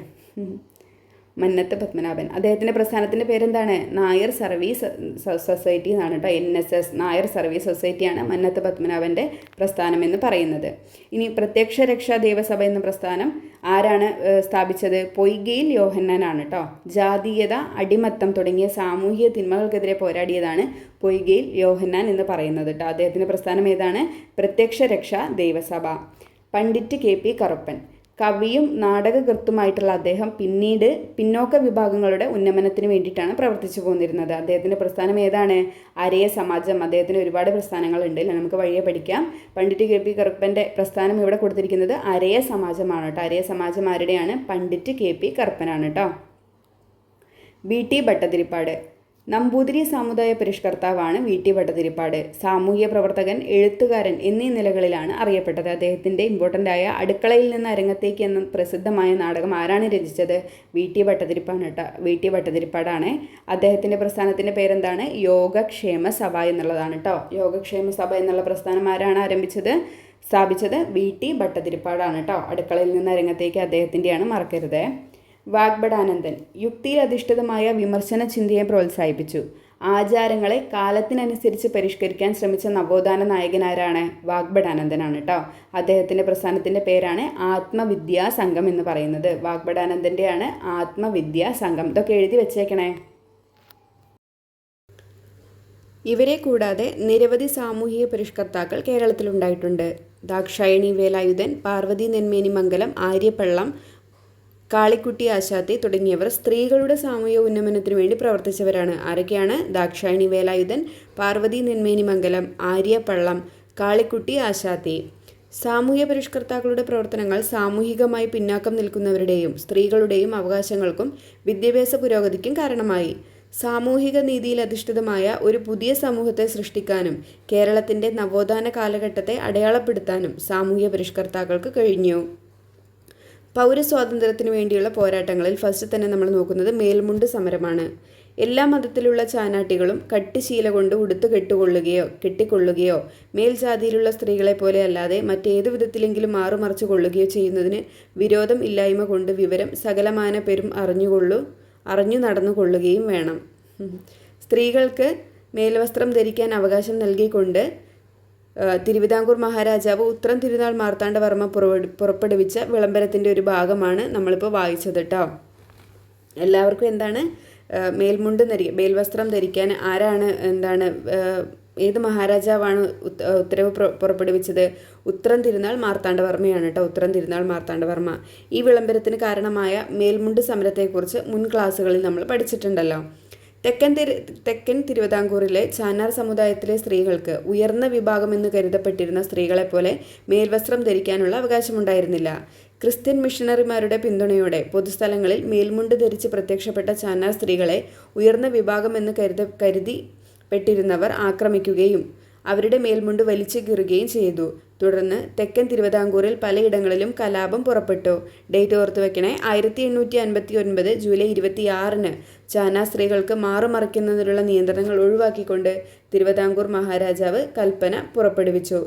മന്നത്ത് പത്മനാഭൻ. അദ്ദേഹത്തിൻ്റെ പ്രസ്ഥാനത്തിൻ്റെ പേരെന്താണ്? നായർ സർവീസ് സൊസൈറ്റി എന്നാണ് കേട്ടോ. NSS, നായർ സർവീസ് സൊസൈറ്റിയാണ് മന്നത്ത് പത്മനാഭൻ്റെ പ്രസ്ഥാനം എന്ന് പറയുന്നത്. ഇനി പ്രത്യക്ഷ രക്ഷാ ദേവസഭ എന്ന പ്രസ്ഥാനം ആരാണ് സ്ഥാപിച്ചത്? പൊയ്കയിൽ യോഹന്നാനാണ് കേട്ടോ. ജാതീയത, അടിമത്തം തുടങ്ങിയ സാമൂഹിക തിന്മകൾക്കെതിരെ പോരാടിയതാണ് പൊയ്കയിൽ യോഹന്നാൻ എന്ന് പറയുന്നത് കേട്ടോ. അദ്ദേഹത്തിൻ്റെ പ്രസ്ഥാനം ഏതാണ്? പ്രത്യക്ഷ രക്ഷാ ദേവസഭ. പണ്ഡിറ്റ് KP കറുപ്പൻ. കവിയും നാടകകൃത്തുമായിട്ടുള്ള അദ്ദേഹം പിന്നീട് പിന്നോക്ക വിഭാഗങ്ങളുടെ ഉന്നമനത്തിന് വേണ്ടിയിട്ടാണ് പ്രവർത്തിച്ചു പോന്നിരുന്നത്. അദ്ദേഹത്തിൻ്റെ പ്രസ്ഥാനം ഏതാണ്? അരയ സമാജം. അദ്ദേഹത്തിന് ഒരുപാട് പ്രസ്ഥാനങ്ങളുണ്ട്, നമുക്ക് വഴിയെ പഠിക്കാം. പണ്ഡിറ്റ് KP കറുപ്പൻ്റെ പ്രസ്ഥാനം ഇവിടെ കൊടുത്തിരിക്കുന്നത് അരയ സമാജമാണ് കേട്ടോ. അരയ സമാജം ആരുടെയാണ്? പണ്ഡിറ്റ് KP കറുപ്പനാണ് കേട്ടോ. BT ഭട്ടതിരിപ്പാട്. നമ്പൂതിരി സാമുദായ പരിഷ്കർത്താവാണ് വി.ടി. ഭട്ടതിരിപ്പാട്. സാമൂഹ്യ പ്രവർത്തകൻ, എഴുത്തുകാരൻ എന്നീ നിലകളിലാണ് അറിയപ്പെട്ടത്. അദ്ദേഹത്തിൻ്റെ ഇമ്പോർട്ടൻ്റ് ആയ അടുക്കളയിൽ നിന്ന് അരങ്ങത്തേക്ക് എന്ന പ്രസിദ്ധമായ നാടകം ആരാണ് രചിച്ചത്? വി.ടി. ഭട്ടതിരിപ്പാടാണ്. അദ്ദേഹത്തിൻ്റെ പ്രസ്ഥാനത്തിൻ്റെ പേരെന്താണ്? യോഗക്ഷേമ സഭ എന്നുള്ളതാണ് കേട്ടോ. യോഗക്ഷേമ സഭ എന്നുള്ള പ്രസ്ഥാനം ആരാണ് സ്ഥാപിച്ചത്? വി.ടി. ഭട്ടതിരിപ്പാടാണ് കേട്ടോ. അടുക്കളയിൽ നിന്ന് അരങ്ങത്തേക്ക് അദ്ദേഹത്തിൻ്റെയാണ്, മറക്കരുത്. വാഗ്ഭടാനന്ദൻ യുക്തിയിൽ അധിഷ്ഠിതമായ വിമർശന ചിന്തയെ പ്രോത്സാഹിപ്പിച്ചു. ആചാരങ്ങളെ കാലത്തിനനുസരിച്ച് പരിഷ്കരിക്കാൻ ശ്രമിച്ച നവോത്ഥാന നായകനാരാണ്? വാഗ്ഭടാനന്ദനാണ് കേട്ടോ. അദ്ദേഹത്തിൻ്റെ പ്രസ്ഥാനത്തിൻ്റെ പേരാണ് ആത്മവിദ്യാ സംഘം എന്ന് പറയുന്നത്. വാഗ്ഭടാനന്ദൻ്റെയാണ് ആത്മവിദ്യാ സംഘം. ഇതൊക്കെ എഴുതി വെച്ചേക്കണേ. ഇവരെ കൂടാതെ നിരവധി സാമൂഹിക പരിഷ്കർത്താക്കൾ കേരളത്തിലുണ്ടായിട്ടുണ്ട്. ദാക്ഷായണി വേലായുധൻ, പാർവതി നെന്മേനി മംഗലം, ആര്യപ്പള്ളം, കാളിക്കുട്ടി ആശാത്തി തുടങ്ങിയവർ സ്ത്രീകളുടെ സാമൂഹിക ഉന്നമനത്തിനു വേണ്ടി പ്രവർത്തിച്ചവരാണ്. ആരൊക്കെയാണ്? ദാക്ഷായണി വേലായുധൻ, പാർവതി നെന്മേനി മംഗലം, ആര്യപ്പള്ളം, കാളിക്കുട്ടി ആശാത്തി. സാമൂഹ്യ പരിഷ്കർത്താക്കളുടെ പ്രവർത്തനങ്ങൾ സാമൂഹികമായി പിന്നാക്കം നിൽക്കുന്നവരുടെയും സ്ത്രീകളുടെയും അവകാശങ്ങൾക്കും വിദ്യാഭ്യാസ പുരോഗതിക്കും കാരണമായി. സാമൂഹിക നീതിയിൽ അധിഷ്ഠിതമായ ഒരു പുതിയ സമൂഹത്തെ സൃഷ്ടിക്കാനും കേരളത്തിൻ്റെ നവോത്ഥാന കാലഘട്ടത്തെ അടയാളപ്പെടുത്താനും സാമൂഹ്യ പരിഷ്കർത്താക്കൾക്ക് കഴിഞ്ഞു. പൗരസ്വാതന്ത്ര്യത്തിനു വേണ്ടിയുള്ള പോരാട്ടങ്ങളിൽ ഫസ്റ്റ് തന്നെ നമ്മൾ നോക്കുന്നത് മേൽമുണ്ട് സമരമാണ്. എല്ലാ മതത്തിലുള്ള ചാനാട്ടികളും കട്ടിശീല കൊണ്ട് ഉടുത്ത് കെട്ടിക്കൊള്ളുകയോ മേൽജാതിയിലുള്ള സ്ത്രീകളെ പോലെ അല്ലാതെ മറ്റേതു വിധത്തിലെങ്കിലും മാറുമറിച്ചു കൊള്ളുകയോ ചെയ്യുന്നതിന് വിരോധം ഇല്ലായ്മ കൊണ്ട് വിവരം സകലമാന പേരും അറിഞ്ഞു നടന്നുകൊള്ളുകയും വേണം. സ്ത്രീകൾക്ക് മേൽവസ്ത്രം ധരിക്കാൻ അവകാശം നൽകിക്കൊണ്ട് തിരുവിതാംകൂർ മഹാരാജാവ് ഉത്രം തിരുനാൾ മാർത്താണ്ഡവർമ്മ പുറപ്പെടുവിച്ച വിളംബരത്തിൻ്റെ ഒരു ഭാഗമാണ് നമ്മളിപ്പോൾ വായിച്ചത് കേട്ടോ. എല്ലാവർക്കും എന്താണ്? മേൽവസ്ത്രം ധരിക്കാൻ ആരാണ് ഏത് മഹാരാജാവാണ് ഉത്തരവ് പുറപ്പെടുവിച്ചത്? ഉത്രം തിരുനാൾ മാർത്താണ്ഡവർമ്മയാണ് കേട്ടോ. ഉത്രം തിരുനാൾ മാർത്താണ്ഡവർമ്മ. ഈ വിളംബരത്തിന് കാരണമായ മേൽമുണ്ട് സമരത്തെക്കുറിച്ച് മുൻ ക്ലാസ്സുകളിൽ നമ്മൾ പഠിച്ചിട്ടുണ്ടല്ലോ. തെക്കൻ തിരുവിതാംകൂറിലെ ചാന്നാർ സമുദായത്തിലെ സ്ത്രീകൾക്ക് ഉയർന്ന വിഭാഗമെന്ന് കരുതപ്പെട്ടിരുന്ന സ്ത്രീകളെപ്പോലെ മേൽവസ്ത്രം ധരിക്കാനുള്ള അവകാശമുണ്ടായിരുന്നില്ല. ക്രിസ്ത്യൻ മിഷണറിമാരുടെ പിന്തുണയോടെ പൊതുസ്ഥലങ്ങളിൽ മേൽമുണ്ട് ധരിച്ച് പ്രത്യക്ഷപ്പെട്ട ചാന്നാർ സ്ത്രീകളെ ഉയർന്ന വിഭാഗമെന്ന് കരുതിപ്പെട്ടിരുന്നവർ ആക്രമിക്കുകയും അവരുടെ മേൽമുണ്ട് വലിച്ചു കീറുകയും ചെയ്തു. തുടർന്ന് തെക്കൻ തിരുവിതാംകൂറിൽ പലയിടങ്ങളിലും കലാപം പുറപ്പെട്ടു. ഡേറ്റ് ഓർത്തു വെക്കണേ. 1859 ജൂലൈ 26 ചാന്നാർ സ്ത്രീകൾക്ക് മാറുമറിക്കുന്നതിനുള്ള നിയന്ത്രണങ്ങൾ ഒഴിവാക്കിക്കൊണ്ട് തിരുവിതാംകൂർ മഹാരാജാവ് കൽപ്പന പുറപ്പെടുവിച്ചു.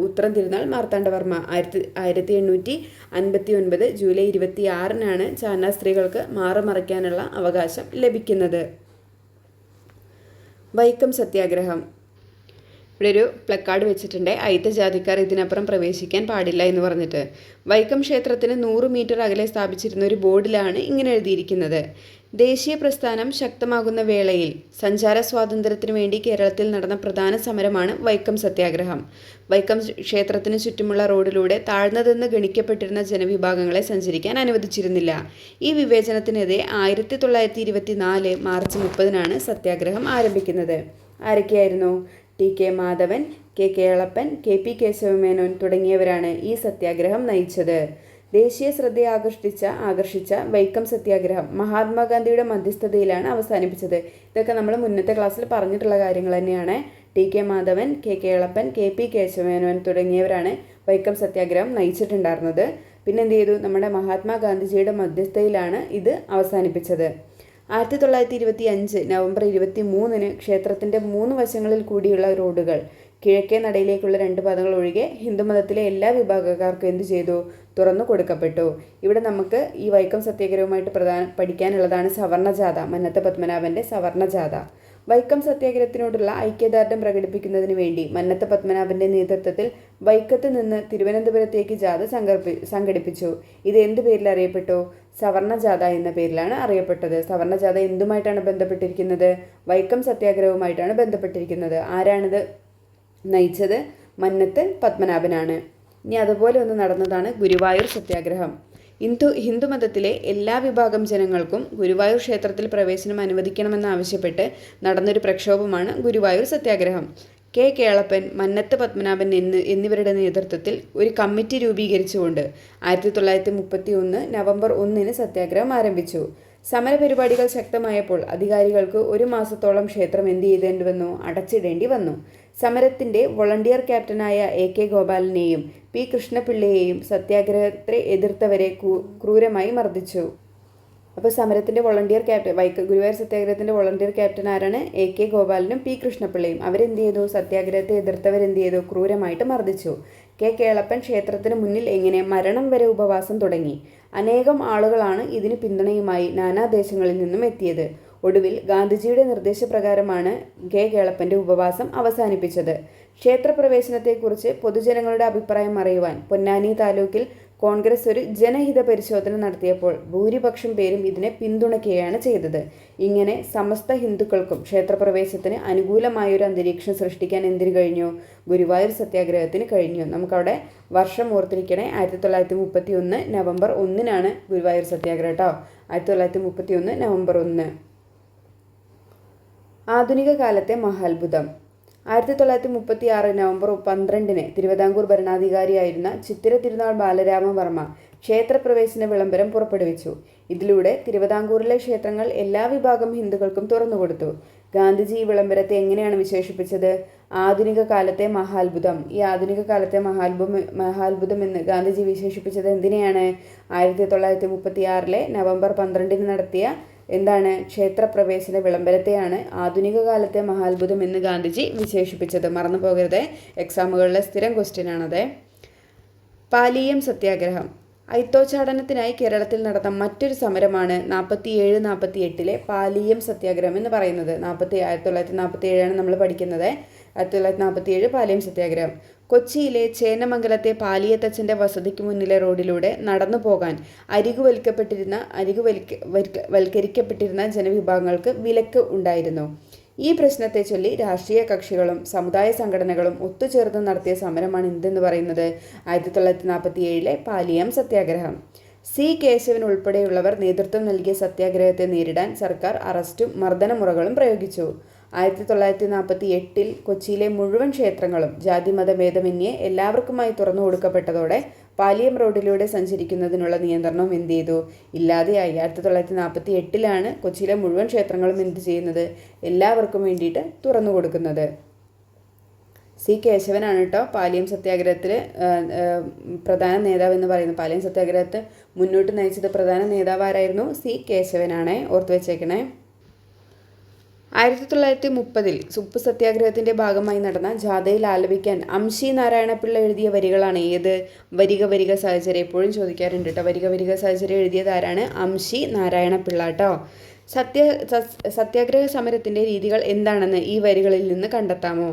ഉത്രം തിരുനാൾ മാർത്താണ്ഡവർമ്മ 1859 ജൂലൈ 26 ചാന്നാർ സ്ത്രീകൾക്ക് മാറുമറിക്കാനുള്ള അവകാശം ലഭിക്കുന്നത്. വൈക്കം സത്യാഗ്രഹം. ഇവിടെ ഒരു പ്ലക്കാർഡ് വെച്ചിട്ടുണ്ട്. അയിത്ത ജാതിക്കാർ ഇതിനപ്പുറം പ്രവേശിക്കാൻ പാടില്ല എന്ന് പറഞ്ഞിട്ട്. വൈക്കം ക്ഷേത്രത്തിന് 100 മീറ്റർ അകലെ സ്ഥാപിച്ചിരുന്ന ഒരു ബോർഡിലാണ് ഇങ്ങനെ എഴുതിയിരിക്കുന്നത്: ദേശീയ പ്രസ്ഥാനം ശക്തമാകുന്ന വേളയിൽ സഞ്ചാര സ്വാതന്ത്ര്യത്തിനു വേണ്ടി കേരളത്തിൽ നടന്ന പ്രധാന സമരമാണ് വൈക്കം സത്യാഗ്രഹം. വൈക്കം ക്ഷേത്രത്തിന് ചുറ്റുമുള്ള റോഡിലൂടെ താഴ്ന്നതെന്ന് ഗണിക്കപ്പെട്ടിരുന്ന ജനവിഭാഗങ്ങളെ സഞ്ചരിക്കാൻ അനുവദിച്ചിരുന്നില്ല. ഈ വിവേചനത്തിനെതിരെ 1924 മാർച്ച് 30 സത്യാഗ്രഹം ആരംഭിക്കുന്നത്. ആരൊക്കെയായിരുന്നു? T K. Madhavan, K. Kelappan, K P. Kesava Menon തുടങ്ങിയവരാണ് ഈ സത്യാഗ്രഹം നയിച്ചത്. ദേശീയ ശ്രദ്ധ ആകർഷിച്ച വൈക്കം സത്യാഗ്രഹം മഹാത്മാഗാന്ധിയുടെ മധ്യസ്ഥതയിലാണ് അവസാനിപ്പിച്ചത്. ഇതൊക്കെ നമ്മൾ മുന്നത്തെ ക്ലാസ്സിൽ പറഞ്ഞിട്ടുള്ള കാര്യങ്ങൾ തന്നെയാണ്. TK. Madhavan, K. Kelappan, K P. Kesava Menon തുടങ്ങിയവരാണ് വൈക്കം സത്യാഗ്രഹം നയിച്ചിട്ടുണ്ടായിരുന്നത്. പിന്നെ എന്ത് ചെയ്തു? നമ്മുടെ മഹാത്മാഗാന്ധിജിയുടെ മധ്യസ്ഥതയിലാണ് ഇത് അവസാനിപ്പിച്ചത്. 1925 നവംബർ 23 ക്ഷേത്രത്തിൻ്റെ 3 വശങ്ങളിൽ കൂടിയുള്ള റോഡുകൾ, കിഴക്കേ നടയിലേക്കുള്ള 2 പാതകൾ ഒഴികെ ഹിന്ദുമതത്തിലെ എല്ലാ വിഭാഗക്കാർക്കും എന്തു ചെയ്തു? തുറന്നു കൊടുക്കപ്പെട്ടു. ഇവിടെ നമുക്ക് ഈ വൈക്കം സത്യാഗ്രഹവുമായിട്ട് പഠിക്കാനുള്ളതാണ് സവർണജാഥ. മന്നത്ത് പത്മനാഭൻ്റെ സവർണജാഥ. വൈക്കം സത്യാഗ്രഹത്തിനോടുള്ള ഐക്യദാർഢ്യം പ്രകടിപ്പിക്കുന്നതിന് വേണ്ടി മന്നത്ത് പത്മനാഭൻ്റെ നേതൃത്വത്തിൽ വൈക്കത്ത് നിന്ന് തിരുവനന്തപുരത്തേക്ക് ജാഥ സംഘടിപ്പിച്ചു. ഇത് എന്ത് പേരിൽ അറിയപ്പെട്ടു? സവർണജാഥ എന്ന പേരിലാണ് അറിയപ്പെട്ടത്. സവർണജാഥ എന്തുമായിട്ടാണ് ബന്ധപ്പെട്ടിരിക്കുന്നത്? വൈക്കം സത്യാഗ്രഹവുമായിട്ടാണ് ബന്ധപ്പെട്ടിരിക്കുന്നത്. ആരാണിത് നയിച്ചത്? മന്നത്ത് പത്മനാഭനാണ്. ഇനി അതുപോലെ ഒന്ന് നടന്നതാണ് ഗുരുവായൂർ സത്യാഗ്രഹം. ഹിന്ദുമതത്തിലെ എല്ലാ വിഭാഗം ജനങ്ങൾക്കും ഗുരുവായൂർ ക്ഷേത്രത്തിൽ പ്രവേശനം അനുവദിക്കണമെന്നാവശ്യപ്പെട്ട് നടന്നൊരു പ്രക്ഷോഭമാണ് ഗുരുവായൂർ സത്യാഗ്രഹം. കെ. കേളപ്പൻ, മന്നത്ത് പത്മനാഭൻ എന്നിവരുടെ നേതൃത്വത്തിൽ ഒരു കമ്മിറ്റി രൂപീകരിച്ചുകൊണ്ട് 1931 നവംബർ 1 സത്യാഗ്രഹം ആരംഭിച്ചു. സമരപരിപാടികൾ ശക്തമായപ്പോൾ അധികാരികൾക്ക് 1 മാസത്തോളം ക്ഷേത്രം എന്ത് ചെയ്തേണ്ടി വന്നു? അടച്ചിടേണ്ടി വന്നു. സമരത്തിന്റെ വോളണ്ടിയർ ക്യാപ്റ്റനായ A.K. ഗോപാലനെയും P. കൃഷ്ണപിള്ളയെയും സത്യാഗ്രഹത്തെ എതിർത്തവരെ ക്രൂരമായി മർദ്ദിച്ചു. അപ്പോൾ സമരത്തിന്റെ വോളണ്ടിയർ ക്യാപ്റ്റൻ ഗുരുവായൂർ സത്യാഗ്രഹത്തിന്റെ വോളണ്ടിയർ ക്യാപ്റ്റൻ ആരാണ്? A.K. ഗോപാലനും P. കൃഷ്ണപിള്ളയും. അവരെന്ത് ചെയ്തു? സത്യാഗ്രഹത്തെ എതിർത്തവരെന്ത് ചെയ്തു? ക്രൂരമായിട്ട് മർദ്ദിച്ചു. K. കേളപ്പൻ ക്ഷേത്രത്തിന് മുന്നിൽ എങ്ങനെ മരണം വരെ ഉപവാസം തുടങ്ങി. അനേകം ആളുകളാണ് ഇതിന് പിന്തുണയുമായി നാനാദേശങ്ങളിൽ നിന്നും എത്തിയത്. ഒടുവിൽ ഗാന്ധിജിയുടെ നിർദ്ദേശപ്രകാരമാണ് K. കേളപ്പന്റെ ഉപവാസം അവസാനിപ്പിച്ചത്. ക്ഷേത്രപ്രവേശനത്തെക്കുറിച്ച് പൊതുജനങ്ങളുടെ അഭിപ്രായം അറിയുവാൻ പൊന്നാനി താലൂക്കിൽ കോൺഗ്രസ് ഒരു ജനഹിത പരിശോധന നടത്തിയപ്പോൾ ഭൂരിപക്ഷം പേരും ഇതിനെ പിന്തുണയ്ക്കുകയാണ് ചെയ്തത്. ഇങ്ങനെ സമസ്ത ഹിന്ദുക്കൾക്കും ക്ഷേത്രപ്രവേശത്തിന് അനുകൂലമായൊരു അന്തരീക്ഷം സൃഷ്ടിക്കാൻ എന്തിനു കഴിഞ്ഞു? ഗുരുവായൂർ സത്യാഗ്രഹത്തിന് കഴിഞ്ഞു. നമുക്കവിടെ വർഷം ഓർത്തിരിക്കണേ, 1931 നവംബർ 1 ഗുരുവായൂർ സത്യാഗ്രഹം കേട്ടോ. 1931 നവംബർ 1. ആധുനിക കാലത്തെ മഹാത്ഭുതം. 1936 നവംബർ 12 തിരുവിതാംകൂർ ഭരണാധികാരിയായിരുന്ന ചിത്തിര തിരുനാൾ ബാലരാമവർമ്മ ക്ഷേത്രപ്രവേശന വിളംബരം പുറപ്പെടുവിച്ചു. ഇതിലൂടെ തിരുവിതാംകൂറിലെ ക്ഷേത്രങ്ങൾ എല്ലാ വിഭാഗം ഹിന്ദുക്കൾക്കും തുറന്നുകൊടുത്തു. ഗാന്ധിജി ഈ വിളംബരത്തെ എങ്ങനെയാണ് വിശേഷിപ്പിച്ചത്? ആധുനിക കാലത്തെ മഹാത്ഭുതം. ഈ ആധുനിക കാലത്തെ മഹാത്ഭുതം എന്ന് ഗാന്ധിജി വിശേഷിപ്പിച്ചത് എന്തിനെയാണ്? 1936 നവംബർ 12 നടത്തിയ ക്ഷേത്രപ്രവേശന വിളംബരത്തെയാണ് ആധുനിക കാലത്തെ മഹാത്ഭുതം എന്ന് ഗാന്ധിജി വിശേഷിപ്പിച്ചത്. മറന്നു പോകരുത്, എക്സാമുകളിലെ സ്ഥിരം ക്വസ്റ്റ്യൻ ആണത്. പാലിയം സത്യാഗ്രഹം. അയിത്തോച്ചാടനത്തിനായി കേരളത്തിൽ നടന്ന മറ്റൊരു സമരമാണ് 47-48 പാലിയം സത്യാഗ്രഹം എന്ന് പറയുന്നത്. 1947 നമ്മൾ പഠിക്കുന്നത്. 1947 പാലിയം സത്യാഗ്രഹം. കൊച്ചിയിലെ ചേന്നമംഗലത്തെ പാലിയത്തച്ഛൻ്റെ വസതിക്ക് മുന്നിലെ റോഡിലൂടെ നടന്നു പോകാൻ വൽക്കരിക്കപ്പെട്ടിരുന്ന ജനവിഭാഗങ്ങൾക്ക് വിലക്ക് ഉണ്ടായിരുന്നു. ഈ പ്രശ്നത്തെ ചൊല്ലി രാഷ്ട്രീയ കക്ഷികളും സമുദായ സംഘടനകളും ഒത്തുചേർന്ന് നടത്തിയ സമരമാണ് എന്തെന്ന് പറയുന്നത്? 1947 പാലിയം സത്യാഗ്രഹം. C. കേശവൻ ഉൾപ്പെടെയുള്ളവർ നേതൃത്വം നൽകിയ സത്യാഗ്രഹത്തെ നേരിടാൻ സർക്കാർ അറസ്റ്റും മർദ്ദനമുറകളും പ്രയോഗിച്ചു. 1948 കൊച്ചിയിലെ മുഴുവൻ ക്ഷേത്രങ്ങളും ജാതിമതഭേദമന്യേ എല്ലാവർക്കുമായി തുറന്നു കൊടുക്കപ്പെട്ടതോടെ പാലിയം റോഡിലൂടെ സഞ്ചരിക്കുന്നതിനുള്ള നിയന്ത്രണം എന്ത് ചെയ്തു? ഇല്ലാതെയായി. 1948 കൊച്ചിയിലെ മുഴുവൻ ക്ഷേത്രങ്ങളും എന്ത് ചെയ്യുന്നത്? എല്ലാവർക്കും വേണ്ടിയിട്ട് തുറന്നു കൊടുക്കുന്നത്. C. കേശവനാണ് കേട്ടോ പാലിയം സത്യാഗ്രഹത്തിൽ പ്രധാന നേതാവ് എന്ന് പറയുന്നത്. പാലിയം സത്യാഗ്രഹത്തെ മുന്നോട്ട് നയിച്ചത് പ്രധാന നേതാവ് ആരായിരുന്നു? C. കേശവനാണ്. ഓർത്തു വെച്ചേക്കണേ. 1930 ഉപ്പ് സത്യാഗ്രഹത്തിൻ്റെ ഭാഗമായി നടന്ന ജാഥയിൽ ആലപിക്കാൻ അംശി നാരായണപിള്ള എഴുതിയ വരികളാണ് ഏത്? വരിക വരിക സഹചര്യം. എപ്പോഴും ചോദിക്കാറുണ്ട് കേട്ടോ. വരിക വരിക സഹചര്യം എഴുതിയത് ആരാണ്? അംശി നാരായണപിള്ള കേട്ടോ. സത്യാഗ്രഹ സമരത്തിൻ്റെ രീതികൾ എന്താണെന്ന് ഈ വരികളിൽ നിന്ന് കണ്ടെത്താമോ?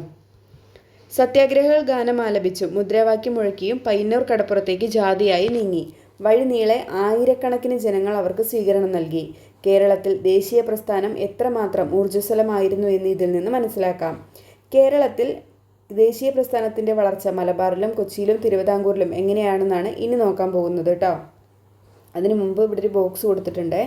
സത്യാഗ്രഹികൾ ഗാനം ആലപിച്ചും മുദ്രാവാക്യം മുഴക്കിയും പയ്യന്നൂർ കടപ്പുറത്തേക്ക് ജാഥയായി നീങ്ങി. വഴി നീളെ ആയിരക്കണക്കിന് ജനങ്ങൾ അവർക്ക് സ്വീകരണം നൽകി. കേരളത്തിൽ ദേശീയ പ്രസ്ഥാനം എത്രമാത്രം ഊർജ്ജസ്വലമായിരുന്നു എന്ന് ഇതിൽ നിന്ന് മനസ്സിലാക്കാം. കേരളത്തിൽ ദേശീയ പ്രസ്ഥാനത്തിൻ്റെ വളർച്ച മലബാറിലും കൊച്ചിയിലും തിരുവിതാംകൂറിലും എങ്ങനെയാണെന്നാണ് ഇനി നോക്കാൻ പോകുന്നത് കേട്ടോ. അതിനു മുമ്പ് ഇവിടെ ഒരു ബോക്സ് കൊടുത്തിട്ടുണ്ട്.